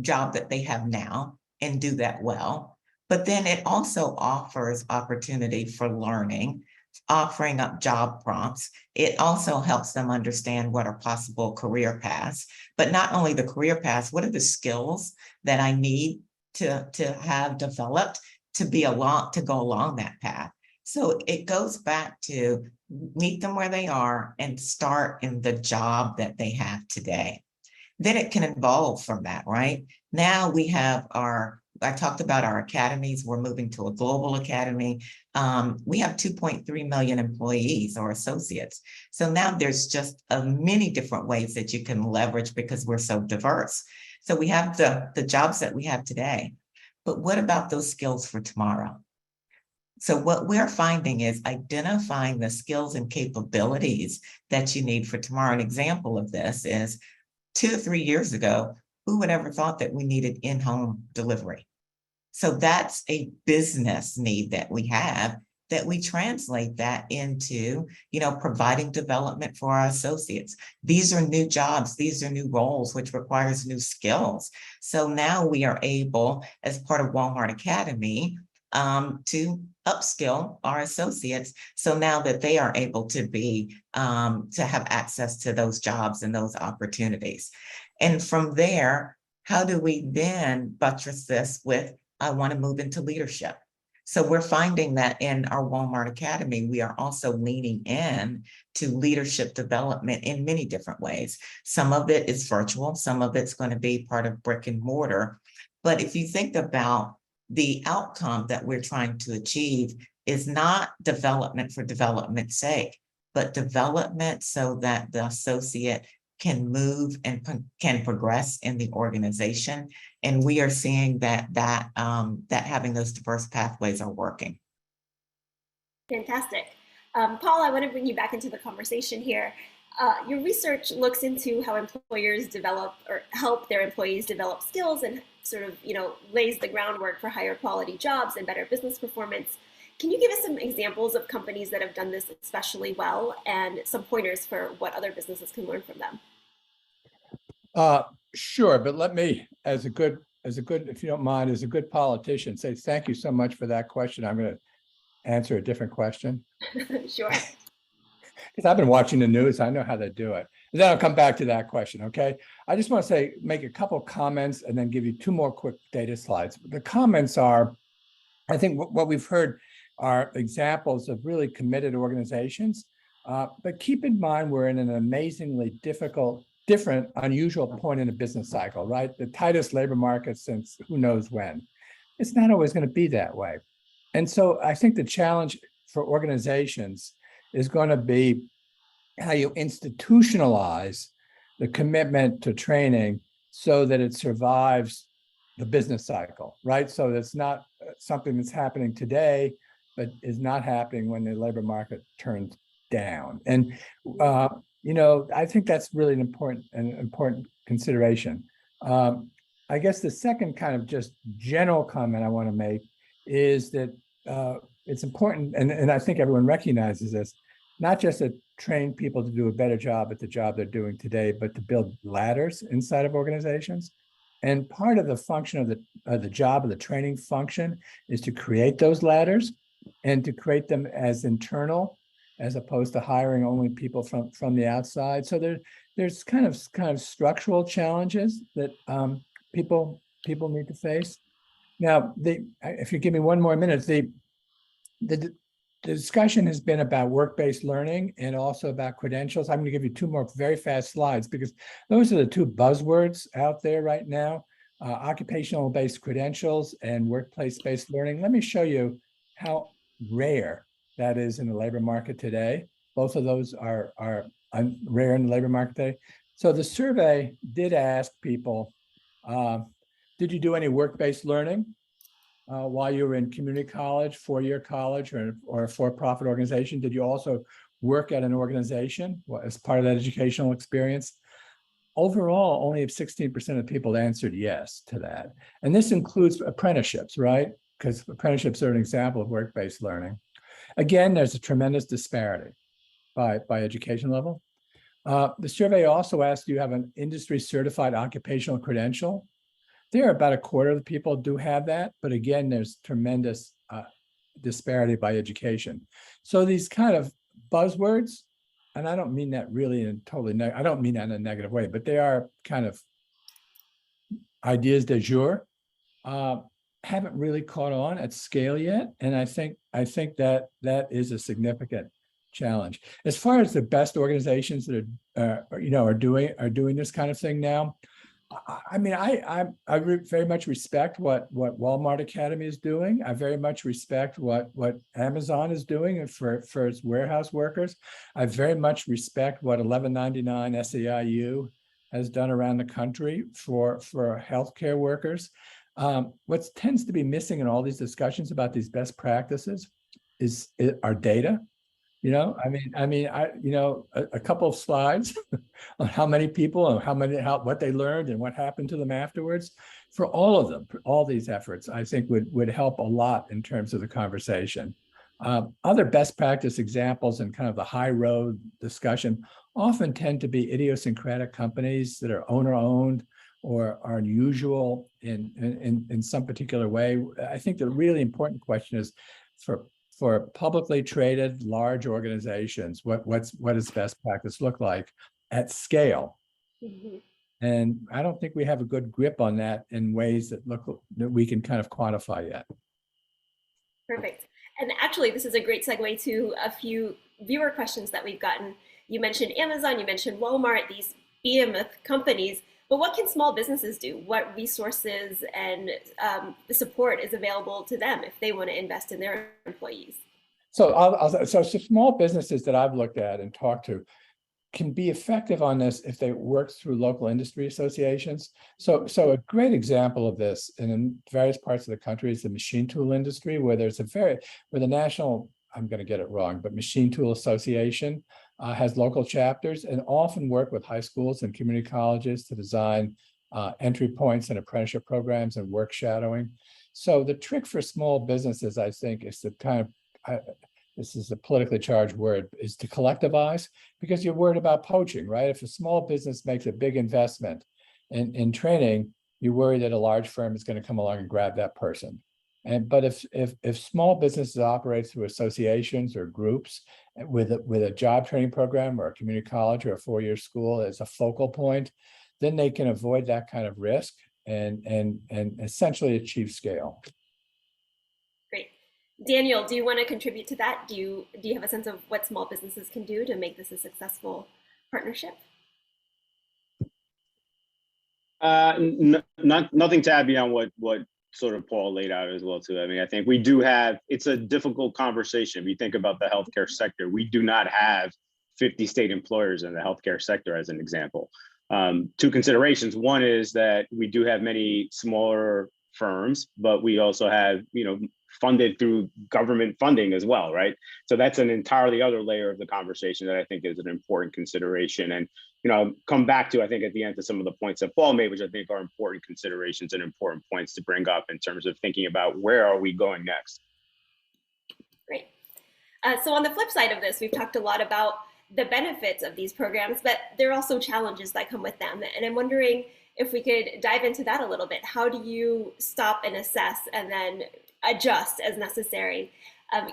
job that they have now and do that well. But then it also offers opportunity for learning, offering up job prompts. It also helps them understand what are possible career paths, but not only the career paths, what are the skills that I need to have developed to go along that path. So it goes back to meet them where they are and start in the job that they have today. Then it can evolve from that, right? Now we have I talked about our academies. We're moving to a global academy. We have 2.3 million employees or associates. So now there's just many different ways that you can leverage because we're so diverse. So we have the jobs that we have today, but what about those skills for tomorrow? So what we're finding is identifying the skills and capabilities that you need for tomorrow. An example of this is 2 to 3 years ago, who would ever thought that we needed in-home delivery? So that's a business need that we have, that we translate that into, providing development for our associates. These are new jobs, these are new roles, which requires new skills. So now we are able, as part of Walmart Academy, to upskill our associates. So now that they are able to have access to those jobs and those opportunities. And from there, how do we then buttress this with, I want to move into leadership? So we're finding that in our Walmart Academy, we are also leaning in to leadership development in many different ways. Some of it is virtual, some of it's going to be part of brick and mortar. But if you think about the outcome that we're trying to achieve is not development for development's sake, but development so that the associate can move and can progress in the organization. And we are seeing that having those diverse pathways are working. Fantastic. Paul, I want to bring you back into the conversation here. Your research looks into how employers develop or help their employees develop skills and sort of, lays the groundwork for higher quality jobs and better business performance. Can you give us some examples of companies that have done this especially well and some pointers for what other businesses can learn from them? Sure, but let me, as a good, if you don't mind, as a good politician, say thank you so much for that question. I'm going to answer a different question. Sure. Because I've been watching the news, I know how they do it. And then I'll come back to that question, okay? I just want to make a couple comments and then give you 2 more quick data slides. The comments are, I think what we've heard are examples of really committed organizations, but keep in mind we're in an amazingly different, unusual point in the business cycle, right? The tightest labor market since who knows when. It's not always going to be that way. And so I think the challenge for organizations is going to be how you institutionalize the commitment to training so that it survives the business cycle, right? So that's not something that's happening today, but is not happening when the labor market turns down. And I think that's really an important consideration. I guess the second kind of just general comment I want to make is that it's important, and I think everyone recognizes this, not just to train people to do a better job at the job they're doing today, but to build ladders inside of organizations. And part of the function of the job of the training function is to create those ladders and to create them as internal as opposed to hiring only people from the outside. So there's kind of structural challenges that people need to face. Now, if you give me one more minute, the discussion has been about work-based learning and also about credentials. I'm going to give you two more very fast slides because those are the two buzzwords out there right now, occupational-based credentials and workplace-based learning. Let me show you how rare that is in the labor market today. Both of those are rare in the labor market today. So the survey did ask people, did you do any work-based learning while you were in community college, four-year college, or a for-profit organization? Did you also work at an organization as part of that educational experience? Overall, only 16% of people answered yes to that. And this includes apprenticeships, right? Because apprenticeships are an example of work-based learning. Again, there's a tremendous disparity by education level. The survey also asked, do you have an industry certified occupational credential? There are about a quarter of the people do have that, but again, there's tremendous disparity by education. So these kind of buzzwords, and I don't mean that really in totally, I don't mean that in a negative way, but they are kind of ideas du jour, haven't really caught on at scale yet. And I think that is a significant challenge. As far as the best organizations that are doing this kind of thing now, I mean, I very much respect what Walmart Academy is doing. I very much respect what Amazon is doing for its warehouse workers. I very much respect what 1199 SEIU has done around the country for healthcare workers. What tends to be missing in all these discussions about these best practices is our data. A couple of slides on how many people and what they learned and what happened to them afterwards. For all of them, all these efforts, I think would help a lot in terms of the conversation. Other best practice examples and kind of the high road discussion often tend to be idiosyncratic companies that are owner-owned or are unusual in some particular way. I think the really important question is for publicly traded large organizations, what does best practice look like at scale? Mm-hmm. And I don't think we have a good grip on that in ways that we can kind of quantify yet. Perfect. And actually, this is a great segue to a few viewer questions that we've gotten. You mentioned Amazon, you mentioned Walmart, these behemoth companies, but what can small businesses do? What resources and the support is available to them if they want to invest in their employees? So small businesses that I've looked at and talked to can be effective on this if they work through local industry associations. So a great example of this in various parts of the country is the machine tool industry, where there's where the national, I'm going to get it wrong, but Machine Tool Association has local chapters and often work with high schools and community colleges to design entry points and apprenticeship programs and work shadowing. So the trick for small businesses, I think, is to kind of, this is a politically charged word, is to collectivize, because you're worried about poaching, right? If a small business makes a big investment in training, you worry that a large firm is going to come along and grab that person. But if small businesses operate through associations or groups with a job training program or a community college or a four-year school as a focal point, then they can avoid that kind of risk and essentially achieve scale. Great. Daniel, do you want to contribute to that? Do you have a sense of what small businesses can do to make this a successful partnership? Nothing to add beyond what sort of Paul laid out as well too. I mean, I think we do have, it's a difficult conversation. If you think about the healthcare sector, we do not have 50 state employers in the healthcare sector as an example. Two considerations. One is that we do have many smaller firms, but we also have, funded through government funding as well, right? So that's an entirely other layer of the conversation that I think is an important consideration. And, come back to, I think at the end, to some of the points that Paul made, which I think are important considerations and important points to bring up in terms of thinking about where are we going next. Great. So on the flip side of this, we've talked a lot about the benefits of these programs, but there are also challenges that come with them. And I'm wondering if we could dive into that a little bit. How do you stop and assess and then adjust as necessary.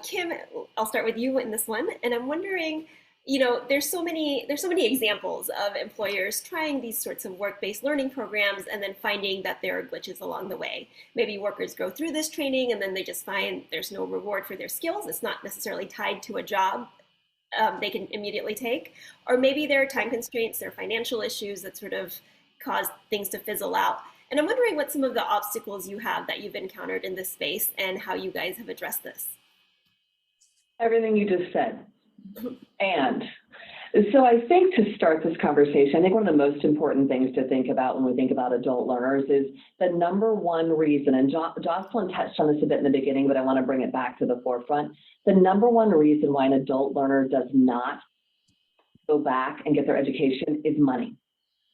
Kim, I'll start with you in this one, and I'm wondering, there's so many examples of employers trying these sorts of work-based learning programs and then finding that there are glitches along the way. Maybe workers go through this training and then they just find there's no reward for their skills. It's not necessarily tied to a job they can immediately take, or maybe there are time constraints, there are financial issues that sort of cause things to fizzle out. And I'm wondering what some of the obstacles you have that you've encountered in this space and how you guys have addressed this. Everything you just said. And so I think to start this conversation, I think one of the most important things to think about when we think about adult learners is the number one reason, and Jocelyn touched on this a bit in the beginning, but I want to bring it back to the forefront. The number one reason why an adult learner does not go back and get their education is money.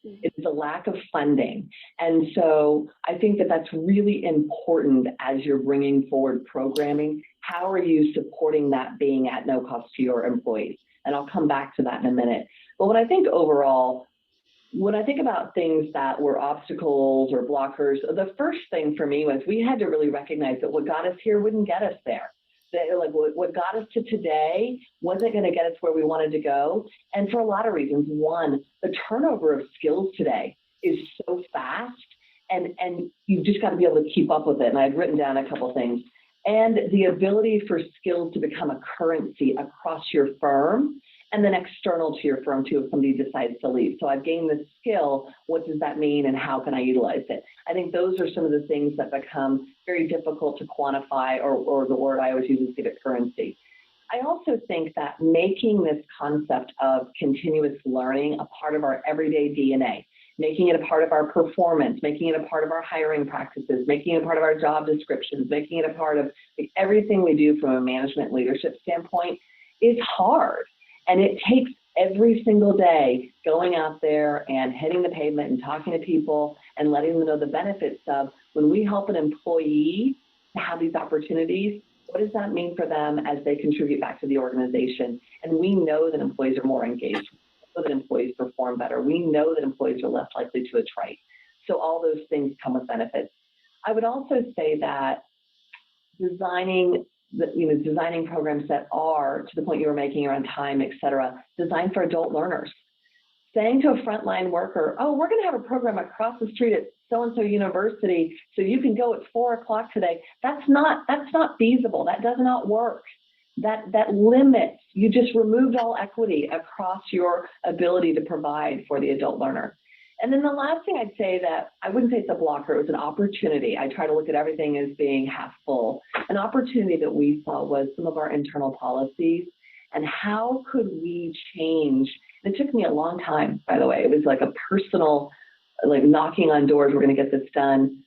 It's a lack of funding. And so I think that that's really important as you're bringing forward programming. How are you supporting that being at no cost to your employees? And I'll come back to that in a minute. But when I think overall, when I think about things that were obstacles or blockers, the first thing for me was we had to really recognize that what got us here wouldn't get us there. Like what got us to today wasn't going to get us where we wanted to go. And for a lot of reasons. One, the turnover of skills today is so fast, and you've just got to be able to keep up with it. And I've written down a couple things. And the ability for skills to become a currency across your firm and then external to your firm too if somebody decides to leave. So I've gained this skill. What does that mean and how can I utilize it? I think those are some of the things that become very difficult to quantify, or the word I always use is give it currency. I also think that making this concept of continuous learning a part of our everyday DNA, making it a part of our performance, making it a part of our hiring practices, making it a part of our job descriptions, making it a part of everything we do from a management leadership standpoint is hard. And it takes every single day going out there and hitting the pavement and talking to people and letting them know the benefits of when we help an employee to have these opportunities, what does that mean for them as they contribute back to the organization? And we know that employees are more engaged. We know that employees perform better. We know that employees are less likely to attrite. So all those things come with benefits. I would also say that designing programs that are, to the point you were making around time, et cetera, designed for adult learners. Saying to a frontline worker, oh, we're going to have a program across the street at so-and-so university, so you can go at 4 o'clock today. That's not feasible. That does not work. That limits, you just removed all equity across your ability to provide for the adult learner. And then the last thing I'd say that I wouldn't say it's a blocker, it was an opportunity. I try to look at everything as being half full. An opportunity that we saw was some of our internal policies and how could we change. It took me a long time, by the way. It was like a personal, like knocking on doors, we're going to get this done.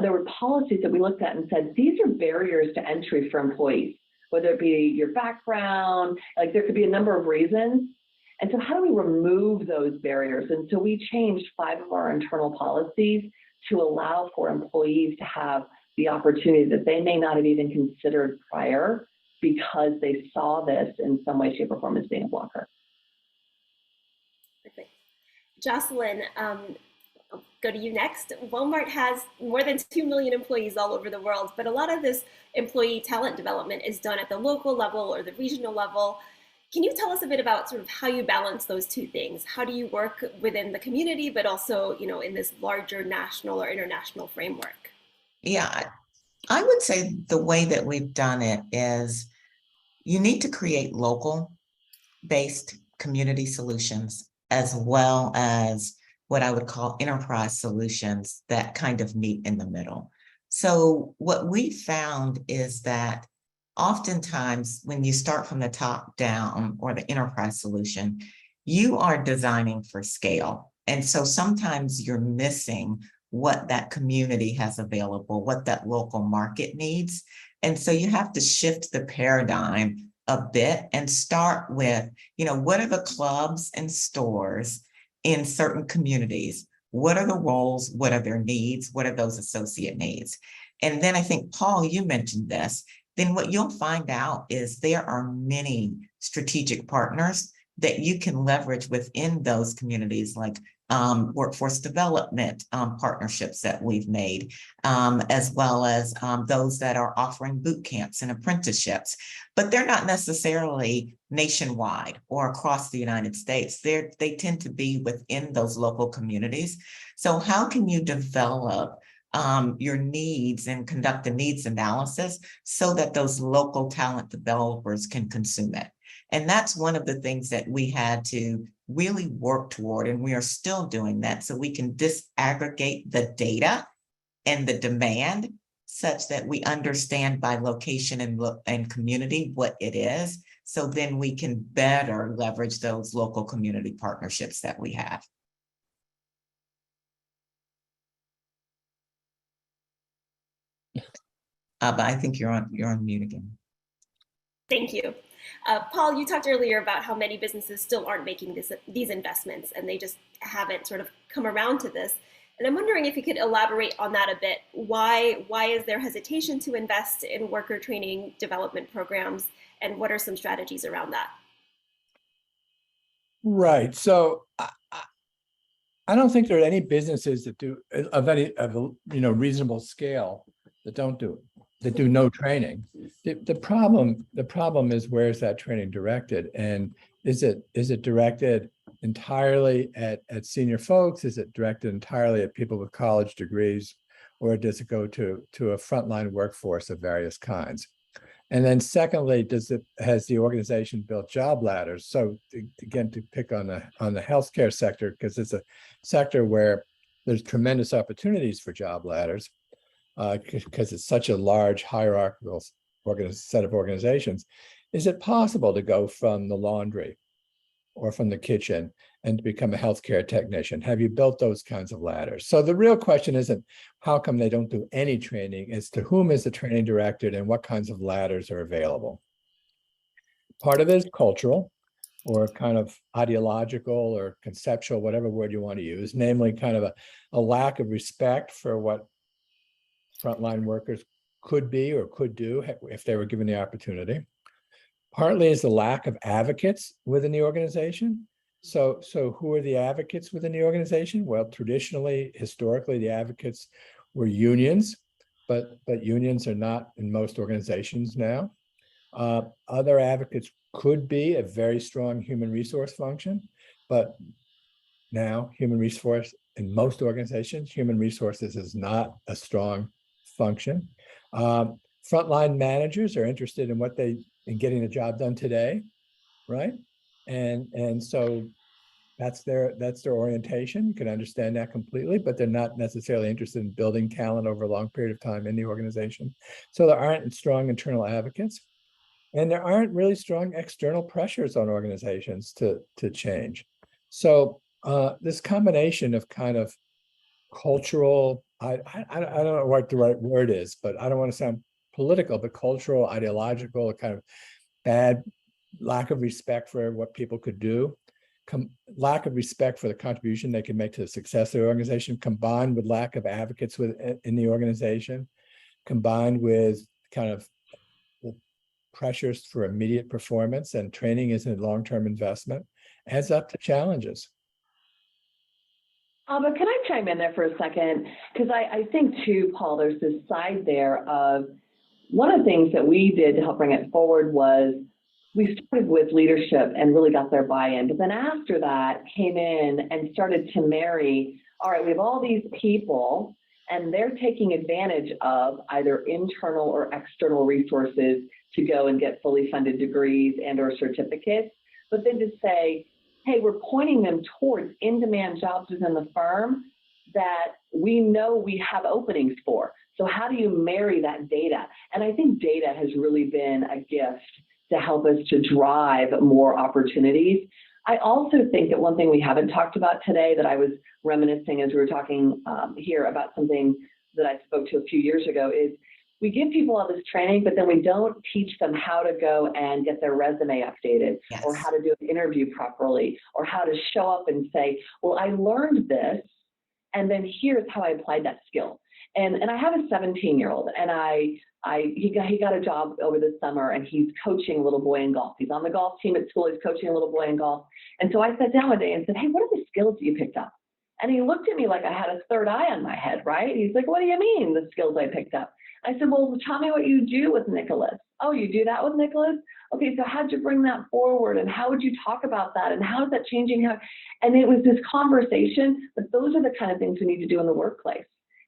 There were policies that we looked at and said, these are barriers to entry for employees, whether it be your background, like there could be a number of reasons. And so how do we remove those barriers? And so we changed 5 of our internal policies to allow for employees to have the opportunity that they may not have even considered prior because they saw this in some way, shape, or form as being a blocker. Perfect. Jocelyn, I'll go to you next. Walmart has more than 2 million employees all over the world, but a lot of this employee talent development is done at the local level or the regional level. Can you tell us a bit about sort of how you balance those two things? How do you work within the community, but also, in this larger national or international framework? Yeah, I would say the way that we've done it is you need to create local-based community solutions as well as what I would call enterprise solutions that kind of meet in the middle. So what we found is that oftentimes when you start from the top down or the enterprise solution, you are designing for scale. And so sometimes you're missing what that community has available, what that local market needs. And so you have to shift the paradigm a bit and start with, what are the clubs and stores in certain communities? What are the roles? What are their needs? What are those associate needs? And then I think, Paul, you mentioned this. Then what you'll find out is there are many strategic partners that you can leverage within those communities, like workforce development partnerships that we've made, as well as those that are offering boot camps and apprenticeships. But they're not necessarily nationwide or across the United States. They tend to be within those local communities. So how can you develop your needs and conduct a needs analysis so that those local talent developers can consume it? And that's one of the things that we had to really work toward, and we are still doing that, so we can disaggregate the data and the demand such that we understand by location and community what it is, so then we can better leverage those local community partnerships that we have. But I think you're on mute again. Thank you. Paul, you talked earlier about how many businesses still aren't making these investments, and they just haven't sort of come around to this. And I'm wondering if you could elaborate on that a bit. Why is there hesitation to invest in worker training development programs, and what are some strategies around that? Right. So I don't think there are any businesses that do of reasonable scale that don't do it, that do no training. The problem is, where's that training directed? And is it directed entirely at senior folks? Is it directed entirely at people with college degrees, or does it go to a frontline workforce of various kinds? And then secondly, has the organization built job ladders? So again, to pick on the healthcare sector, because it's a sector where there's tremendous opportunities for job ladders, because it's such a large hierarchical set of organizations. Is it possible to go from the laundry or from the kitchen and to become a healthcare technician? Have you built those kinds of ladders? So the real question isn't how come they don't do any training, it's to whom is the training directed and what kinds of ladders are available. Part of it is cultural, or kind of ideological or conceptual, whatever word you want to use, namely kind of a lack of respect for what frontline workers could be or could do if they were given the opportunity. Partly is the lack of advocates within the organization. So who are the advocates within the organization? Well, traditionally, historically, the advocates were unions, but unions are not in most organizations now. Other advocates could be a very strong human resource function, but now human resource in most organizations, human resources is not a strong function. Frontline managers are interested in getting the job done today, right? And so that's their orientation. You can understand that completely, but they're not necessarily interested in building talent over a long period of time in the organization. So there aren't strong internal advocates, and there aren't really strong external pressures on organizations to change. So this combination of kind of cultural, I don't know what the right word is, but I don't want to sound political, but cultural, ideological, kind of bad, lack of respect for what people could do, lack of respect for the contribution they can make to the success of the organization, combined with lack of advocates in the organization, combined with kind of the pressures for immediate performance, and training isn't a long-term investment, adds up to challenges. But can I chime in there for a second? Because I think too, Paul, there's this side there of one of the things that we did to help bring it forward was we started with leadership and really got their buy-in. But then after that came in and started to marry, all right, we have all these people and they're taking advantage of either internal or external resources to go and get fully funded degrees and or certificates. But then to say, hey, we're pointing them towards in-demand jobs within the firm that we know we have openings for. So how do you marry that data? And I think data has really been a gift to help us to drive more opportunities. I also think that one thing we haven't talked about today that I was reminiscing as we were talking here about something that I spoke to a few years ago is we give people all this training, but then we don't teach them how to go and get their resume updated, yes, or how to do an interview properly, or how to show up and say, well, I learned this, and then here's how I applied that skill. And I have a 17-year-old, and he got a job over the summer, and he's coaching a little boy in golf. He's on the golf team at school. He's coaching a little boy in golf. And so I sat down one day and said, hey, what are the skills that you picked up? And he looked at me like I had a third eye on my head, right? He's like, what do you mean, the skills I picked up? I said, well, tell me what you do with Nicholas. Oh, you do that with Nicholas? Okay, so how'd you bring that forward? And how would you talk about that? And how is that changing? And it was this conversation, but those are the kind of things we need to do in the workplace.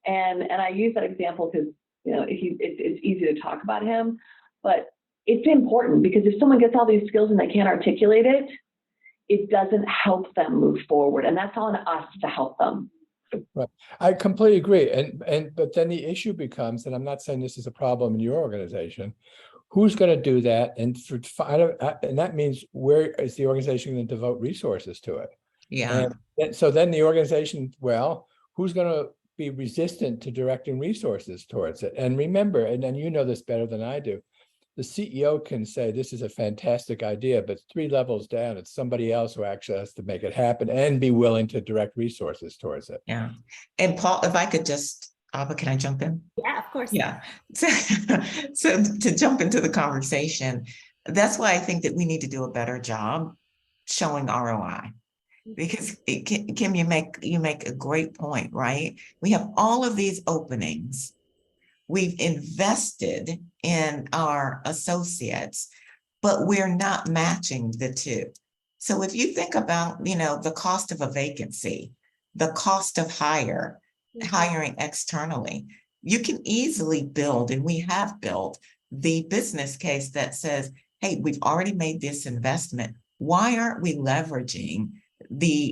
And I use that example because, you know, it's easy to talk about him, but it's important because if someone gets all these skills and they can't articulate it, it doesn't help them move forward. And that's on us to help them. Right. I completely agree. But then the issue becomes, and I'm not saying this is a problem in your organization, who's going to do that? And that means where is the organization going to devote resources to it? Yeah. And so then the organization, well, who's going to be resistant to directing resources towards it? And remember, and you know this better than I do, the CEO can say this is a fantastic idea, but 3 levels down, it's somebody else who actually has to make it happen and be willing to direct resources towards it. Yeah. And Paul, if I could just, Abba, can I jump in? Yeah, of course. Yeah. So to jump into the conversation, that's why I think that we need to do a better job showing ROI. Because Kim, you make a great point, right? We have all of these openings. We've invested in our associates, but we're not matching the two. So if you think about, you know, the cost of a vacancy, the cost of hiring externally, you can easily build, and we have built, the business case that says, hey, we've already made this investment. Why aren't we leveraging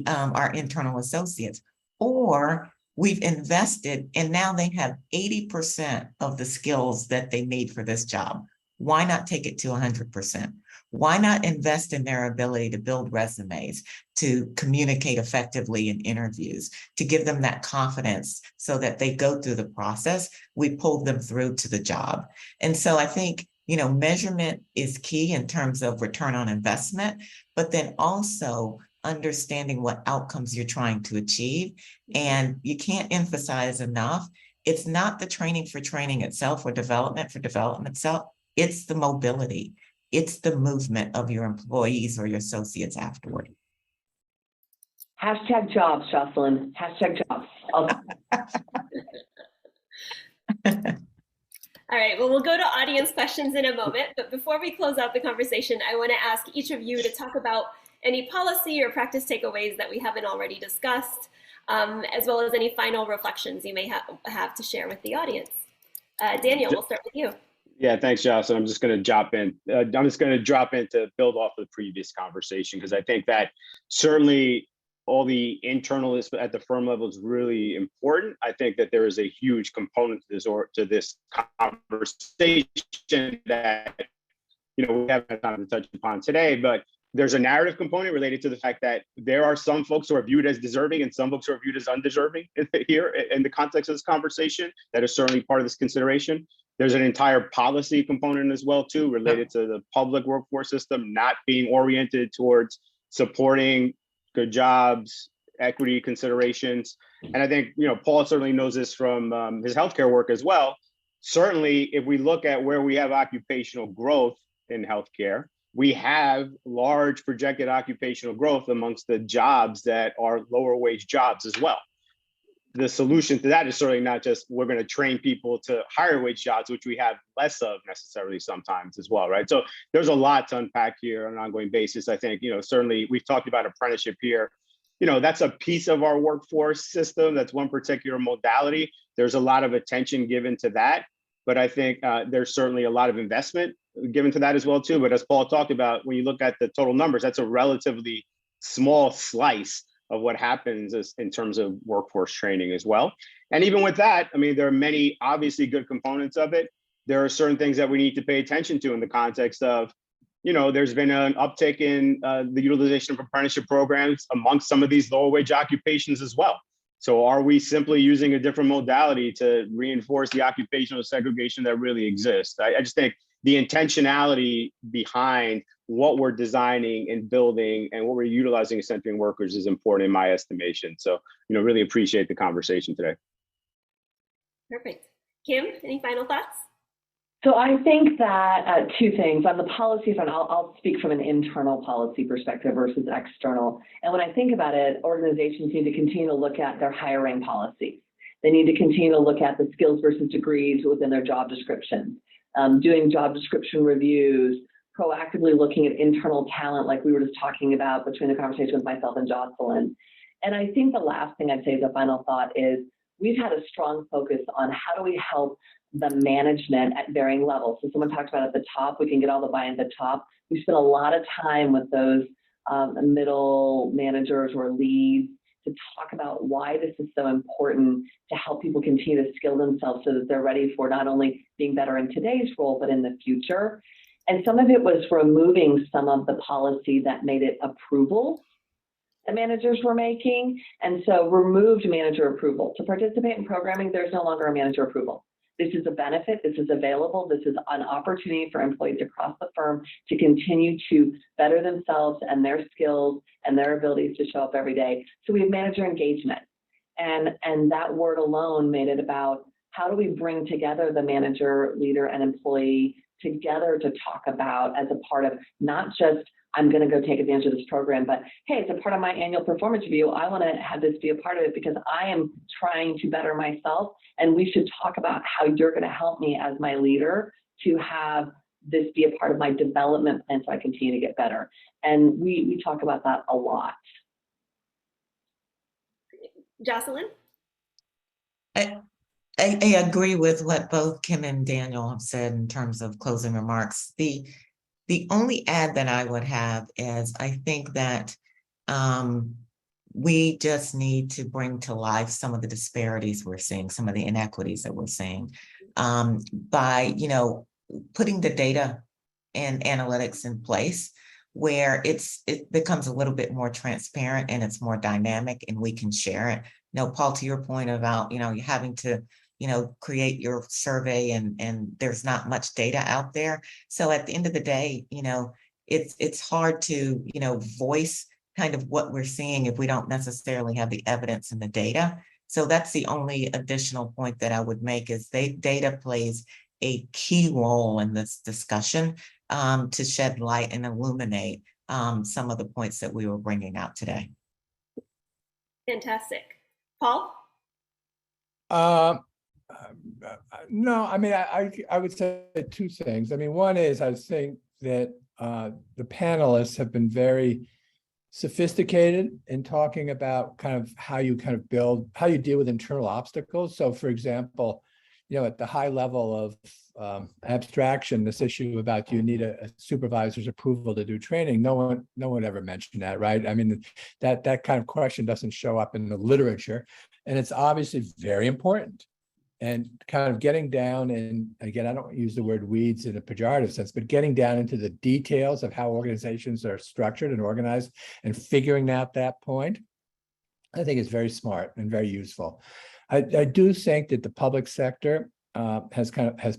our internal associates? Or we've invested and now they have 80% of the skills that they need for this job. Why not take it to 100%? Why not invest in their ability to build resumes, to communicate effectively in interviews, to give them that confidence so that they go through the process? We pulled them through to the job. And so I think, you know, measurement is key in terms of return on investment, but then also understanding what outcomes you're trying to achieve. And you can't emphasize enough, it's not the training for training itself or development for development itself, it's the mobility. It's the movement of your employees or your associates afterward. Hashtag jobs, Jocelyn. Hashtag jobs. All right, well, we'll go to audience questions in a moment, but before we close out the conversation, I want to ask each of you to talk about any policy or practice takeaways that we haven't already discussed, as well as any final reflections you may have to share with the audience. Daniel, we'll start with you. Yeah, thanks, Jocelyn. I'm just going to drop in. I'm just going to drop in to build off of the previous conversation, because I think that certainly all the internal at the firm level is really important. I think that there is a huge component to this conversation that, you know, we haven't had time to touch upon today, but there's a narrative component related to the fact that there are some folks who are viewed as deserving and some folks who are viewed as undeserving here in the context of this conversation. That is certainly part of this consideration. There's an entire policy component as well, too, related to the public workforce system not being oriented towards supporting good jobs, equity considerations. And I think, you know, Paul certainly knows this from his healthcare work as well. Certainly, if we look at where we have occupational growth in healthcare, we have large projected occupational growth amongst the jobs that are lower wage jobs as well. The solution to that is certainly not just we're going to train people to higher wage jobs, which we have less of necessarily sometimes as well, right? So there's a lot to unpack here on an ongoing basis. I think, you know, certainly we've talked about apprenticeship here. You know, that's a piece of our workforce system. That's one particular modality. There's a lot of attention given to that. But I think there's certainly a lot of investment given to that as well, too. But as Paul talked about, when you look at the total numbers, that's a relatively small slice of what happens in terms of workforce training as well. And even with that, I mean, there are many obviously good components of it. There are certain things that we need to pay attention to in the context of, you know, there's been an uptick in the utilization of apprenticeship programs amongst some of these lower wage occupations as well. So are we simply using a different modality to reinforce the occupational segregation that really exists? I just think the intentionality behind what we're designing and building and what we're utilizing as centering workers is important in my estimation. So, you know, really appreciate the conversation today. Perfect. Kim, any final thoughts? So I think that two things. On the policy front, I'll speak from an internal policy perspective versus external. And when I think about it, organizations need to continue to look at their hiring policies. They need to continue to look at the skills versus degrees within their job descriptions, doing job description reviews, proactively looking at internal talent like we were just talking about between the conversation with myself and Jocelyn. And I think the last thing I'd say as a final thought is we've had a strong focus on how do we help the management at varying levels. So someone talked about at the top, we can get all the buy-in at the top. We spent a lot of time with those middle managers or leads to talk about why this is so important to help people continue to skill themselves so that they're ready for not only being better in today's role, but in the future. And some of it was removing some of the policy that made it approval that managers were making. And so removed manager approval. To participate in programming, there's no longer a manager approval. This is a benefit, this is available, this is an opportunity for employees across the firm to continue to better themselves and their skills and their abilities to show up every day. So we have manager engagement. And that word alone made it about how do we bring together the manager, leader, and employee together to talk about as a part of not just I'm going to go take advantage of this program, but hey, it's a part of my annual performance review. I want to have this be a part of it because I am trying to better myself. And we should talk about how you're going to help me as my leader to have this be a part of my development plan so I continue to get better. And we talk about that a lot. Jocelyn? I agree with what both Kim and Daniel have said in terms of closing remarks. The only add that I would have is I think that we just need to bring to life some of the disparities we're seeing, some of the inequities that we're seeing by, putting the data and analytics in place where it becomes a little bit more transparent and it's more dynamic and we can share it. Paul, to your point about, you having to create your survey and there's not much data out there. So at the end of the day, it's hard to, voice kind of what we're seeing if we don't necessarily have the evidence and the data. So that's the only additional point that I would make is data plays a key role in this discussion to shed light and illuminate some of the points that we were bringing out today. Fantastic. Paul? No, I mean, I would say two things. I mean, one is I think that the panelists have been very sophisticated in talking about kind of how you deal with internal obstacles. So for example, at the high level of abstraction, this issue about you need a supervisor's approval to do training, no one ever mentioned that, right? I mean, that kind of question doesn't show up in the literature, and it's obviously very important. And kind of getting down, and again, I don't use the word weeds in a pejorative sense, but getting down into the details of how organizations are structured and organized and figuring out that point, I think is very smart and very useful. I do think that the public sector has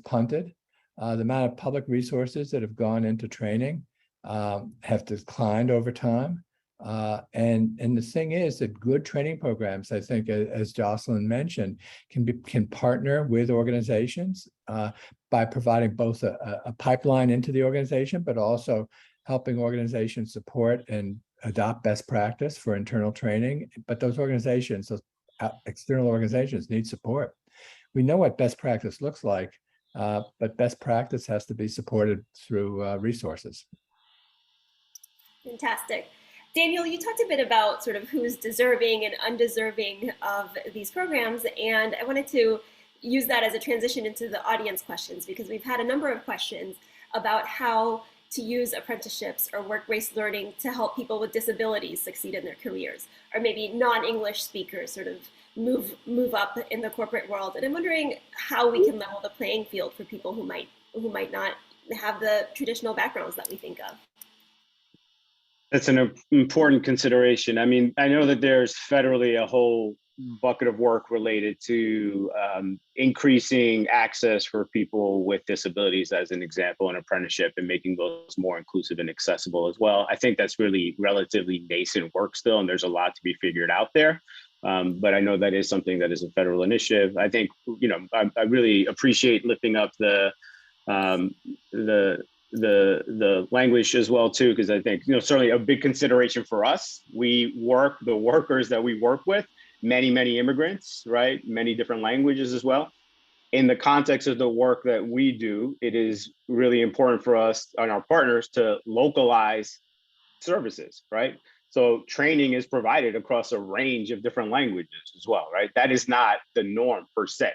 punted. The amount of public resources that have gone into training have declined over time. And the thing is that good training programs, I think, as Jocelyn mentioned, can partner with organizations by providing both a pipeline into the organization, but also helping organizations support and adopt best practice for internal training. But those organizations, those external organizations, need support. We know what best practice looks like, but best practice has to be supported through resources. Fantastic. Daniel, you talked a bit about sort of who's deserving and undeserving of these programs, and I wanted to use that as a transition into the audience questions, because we've had a number of questions about how to use apprenticeships or work-based learning to help people with disabilities succeed in their careers, or maybe non-English speakers sort of move up in the corporate world. And I'm wondering how we can level the playing field for people who might not have the traditional backgrounds that we think of. That's an important consideration. I mean, I know that there's federally a whole bucket of work related to increasing access for people with disabilities, as an example, an apprenticeship, and making those more inclusive and accessible as well. I think that's really relatively nascent work still, and there's a lot to be figured out there. But I know that is something that is a federal initiative. I think, I really appreciate lifting up the the language as well too, because I think certainly a big consideration for us. The workers that we work with, many immigrants, right? Many different languages as well. In the context of the work that we do, it is really important for us and our partners to localize services, right? So training is provided across a range of different languages as well, right? That is not the norm per se,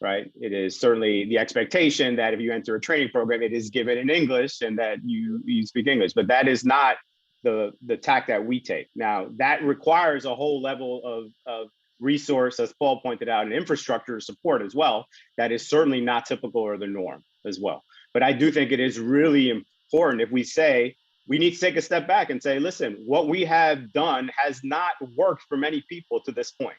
right? It is certainly the expectation that if you enter a training program, it is given in English and that you speak English, but that is not the tack that we take. Now, that requires a whole level of resource, as Paul pointed out, and infrastructure support as well. That is certainly not typical or the norm as well. But I do think it is really important if we say, we need to take a step back and say, listen, what we have done has not worked for many people to this point,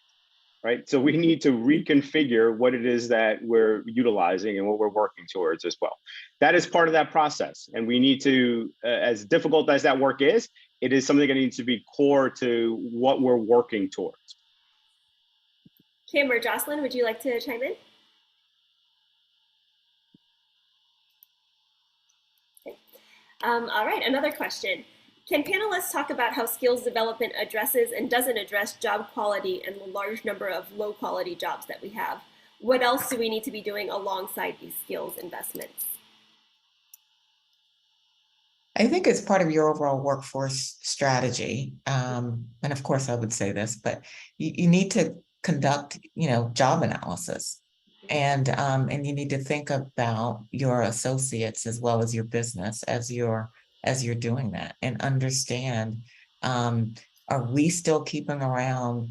right? So we need to reconfigure what it is that we're utilizing and what we're working towards as well. That is part of that process. And we need to, as difficult as that work is, it is something that needs to be core to what we're working towards. Kim or Jocelyn, would you like to chime in? Okay. All right, another question. Can panelists talk about how skills development addresses and doesn't address job quality and the large number of low quality jobs that we have? What else do we need to be doing alongside these skills investments? I think it's part of your overall workforce strategy. And of course I would say this, but you need to conduct, job analysis. And you need to think about your associates as well as your business as you're doing that, and understand, are we still keeping around,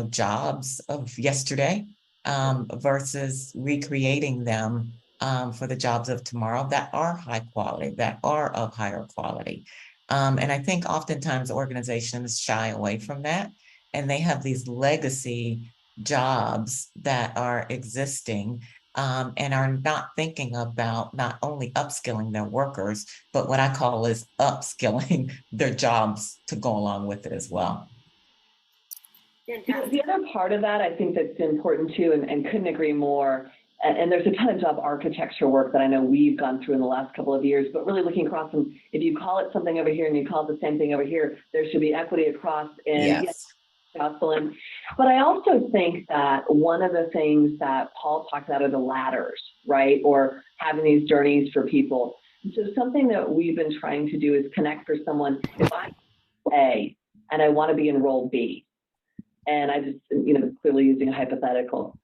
jobs of yesterday, versus recreating them for the jobs of tomorrow that are high quality, that are of higher quality. And I think oftentimes organizations shy away from that, and they have these legacy jobs that are existing, and are not thinking about not only upskilling their workers, but what I call is upskilling their jobs to go along with it as well. The other part of that, I think that's important too, and couldn't agree more, and there's a ton of job architecture work that I know we've gone through in the last couple of years, but really looking across them, if you call it something over here and you call it the same thing over here, there should be equity across. And yes. Jocelyn. But I also think that one of the things that Paul talked about are the ladders, right? Or having these journeys for people. And so something that we've been trying to do is connect for someone. If I'm A and I want to be in role B, and I just, clearly using a hypothetical.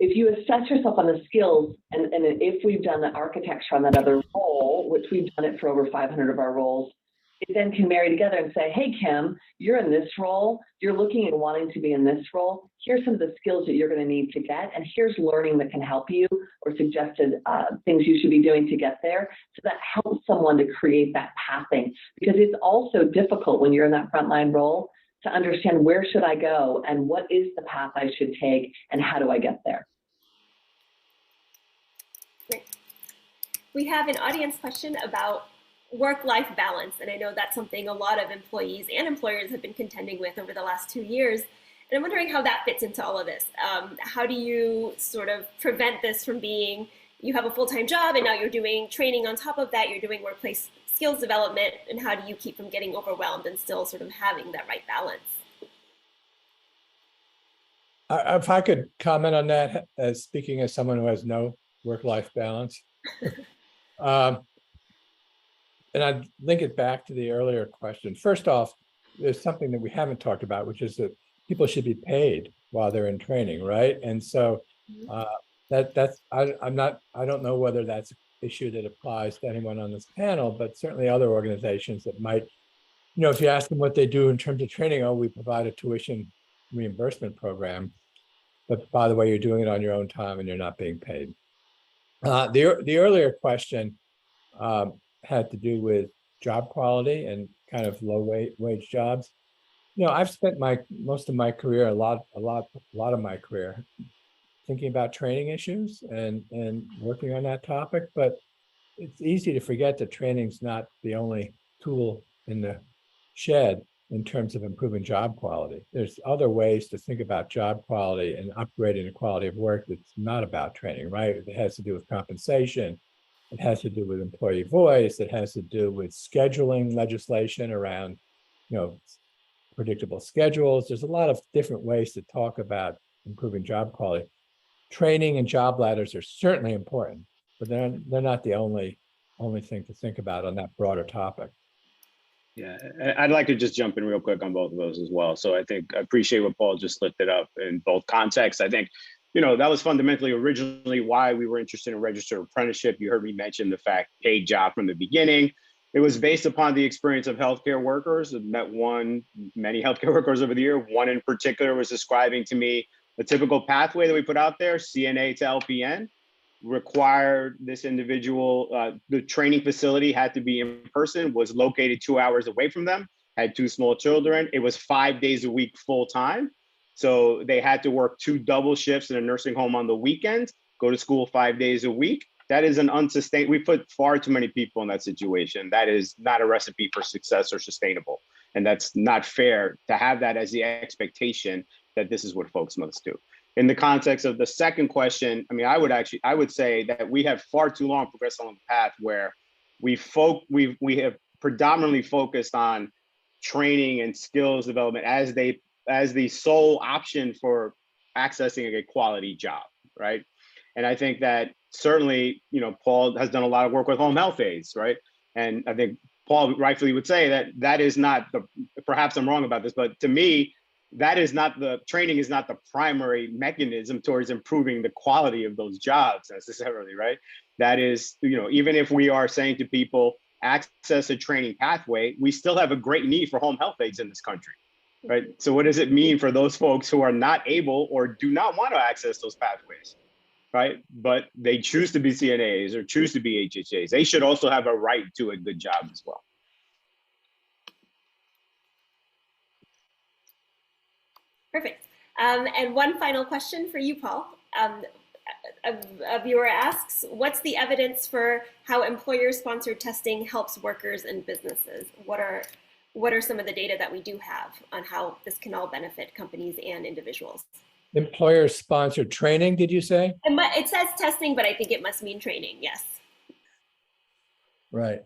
If you assess yourself on the skills, and if we've done the architecture on that other role, which we've done it for over 500 of our roles, it then can marry together and say, hey, Kim, you're in this role. You're looking at wanting to be in this role. Here's some of the skills that you're going to need to get. And here's learning that can help you, or suggested things you should be doing to get there. So that helps someone to create that pathing, because it's also difficult when you're in that frontline role to understand, where should I go and what is the path I should take and how do I get there? Great. We have an audience question about work-life balance, and I know that's something a lot of employees and employers have been contending with over the last 2 years, and I'm wondering how that fits into all of this. How do you sort of prevent this from being, you have a full-time job and now you're doing training on top of that, you're doing workplace skills development, and how do you keep from getting overwhelmed and still sort of having that right balance? If I could comment on that, as speaking as someone who has no work-life balance. And I'd link it back to the earlier question. First off, there's something that we haven't talked about, which is that people should be paid while they're in training, right? And so I don't know whether that's an issue that applies to anyone on this panel, but certainly other organizations that might, if you ask them what they do in terms of training, we provide a tuition reimbursement program, but by the way, you're doing it on your own time and you're not being paid. The earlier question had to do with job quality and kind of low wage jobs. I've spent most of my career, a lot of my career, thinking about training issues and working on that topic. But it's easy to forget that training's not the only tool in the shed in terms of improving job quality. There's other ways to think about job quality and upgrading the quality of work that's not about training, right? It has to do with compensation, It has to do with employee voice. It has to do with scheduling legislation around, predictable schedules. There's a lot of different ways to talk about improving job quality. Training and job ladders are certainly important, but they're not the only thing to think about on that broader topic. Yeah, I'd like to just jump in real quick on both of those as well. So I appreciate what Paul just lifted up in both contexts. I think, that was fundamentally originally why we were interested in registered apprenticeship. You heard me mention the fact paid job from the beginning. It was based upon the experience of healthcare workers. I've met many healthcare workers over the year. One in particular was describing to me the typical pathway that we put out there, CNA to LPN, required this individual, the training facility had to be in person, was located 2 hours away from them, had 2 small children. It was 5 days a week full time. So they had to work 2 double shifts in a nursing home on the weekends, go to school 5 days a week. That is an unsustainable, we put far too many people in that situation. That is not a recipe for success or sustainable. And that's not fair to have that as the expectation that this is what folks must do. In the context of the second question, I mean, I would say that we have far too long progressed along the path where we have predominantly focused on training and skills development as the sole option for accessing a quality job, right? And I think that certainly, Paul has done a lot of work with home health aides, right? And I think Paul rightfully would say that is not perhaps I'm wrong about this, but to me, training is not the primary mechanism towards improving the quality of those jobs necessarily, right? That is, even if we are saying to people, access a training pathway, we still have a great need for home health aides in this country, right? So what does it mean for those folks who are not able or do not want to access those pathways, right? But they choose to be CNAs or choose to be HHAs. They should also have a right to a good job as well. Perfect. And one final question for you, Paul. A viewer asks, what's the evidence for how employer-sponsored testing helps workers and businesses? What are some of the data that we do have on how this can all benefit companies and individuals? Employer-sponsored training, did you say? It says testing, but I think it must mean training, yes. Right.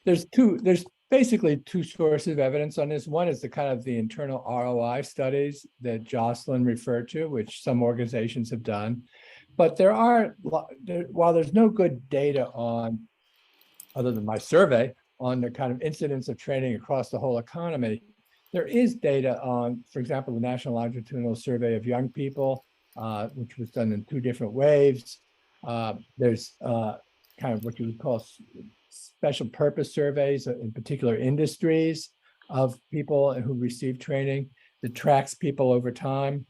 There's basically 2 sources of evidence on this. One is the internal ROI studies that Jocelyn referred to, which some organizations have done. But while there's no good data on, other than my survey, on the kind of incidence of training across the whole economy, there is data on, for example, the National Longitudinal Survey of Young People, which was done in 2 different waves. There's kind of what you would call special purpose surveys in particular industries of people who receive training that tracks people over time,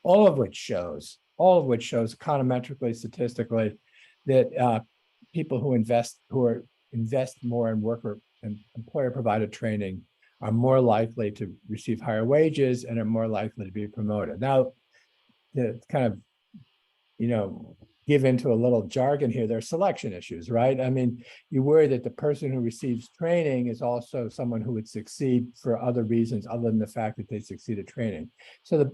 all of which shows econometrically, statistically, that people who invest more in worker and employer provided training are more likely to receive higher wages and are more likely to be promoted. Now, to kind of, give into a little jargon here, there are selection issues, right? I mean, you worry that the person who receives training is also someone who would succeed for other reasons other than the fact that they succeeded training. So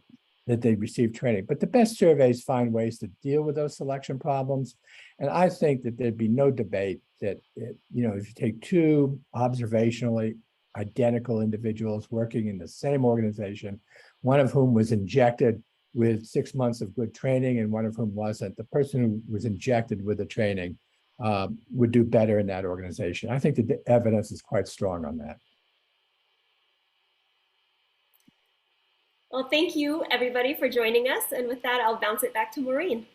that they receive training. But the best surveys find ways to deal with those selection problems. And I think that there'd be no debate that, if you take 2 observationally identical individuals working in the same organization, one of whom was injected with 6 months of good training and one of whom wasn't, the person who was injected with the training would do better in that organization. I think that the evidence is quite strong on that. Well, thank you everybody for joining us. And with that, I'll bounce it back to Maureen.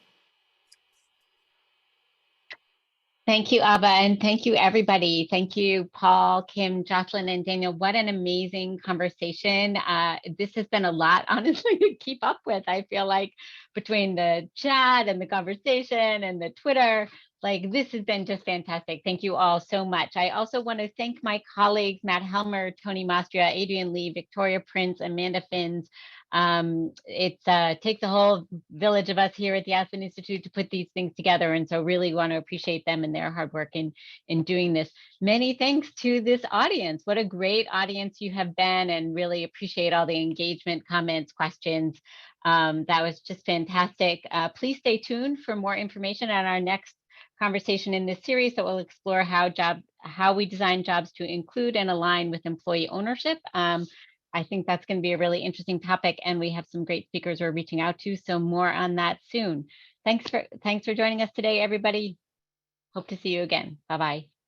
Thank you, Abba, and thank you, everybody. Thank you, Paul, Kim, Jocelyn, and Daniel. What an amazing conversation. This has been a lot, honestly, to keep up with. I feel like between the chat and the conversation and the Twitter, Like, this has been just fantastic. Thank you all so much. I also want to thank my colleagues, Matt Helmer, Tony Mastria, Adrian Lee, Victoria Prince, Amanda Finns. It takes a whole village of us here at the Aspen Institute to put these things together. And so really want to appreciate them and their hard work in doing this. Many thanks to this audience. What a great audience you have been, and really appreciate all the engagement, comments, questions. That was just fantastic. Please stay tuned for more information on our next conversation in this series that will explore how we design jobs to include and align with employee ownership. I think that's going to be a really interesting topic, and we have some great speakers we're reaching out to, so more on that soon. Thanks for joining us today, everybody. Hope to see you again. Bye-bye.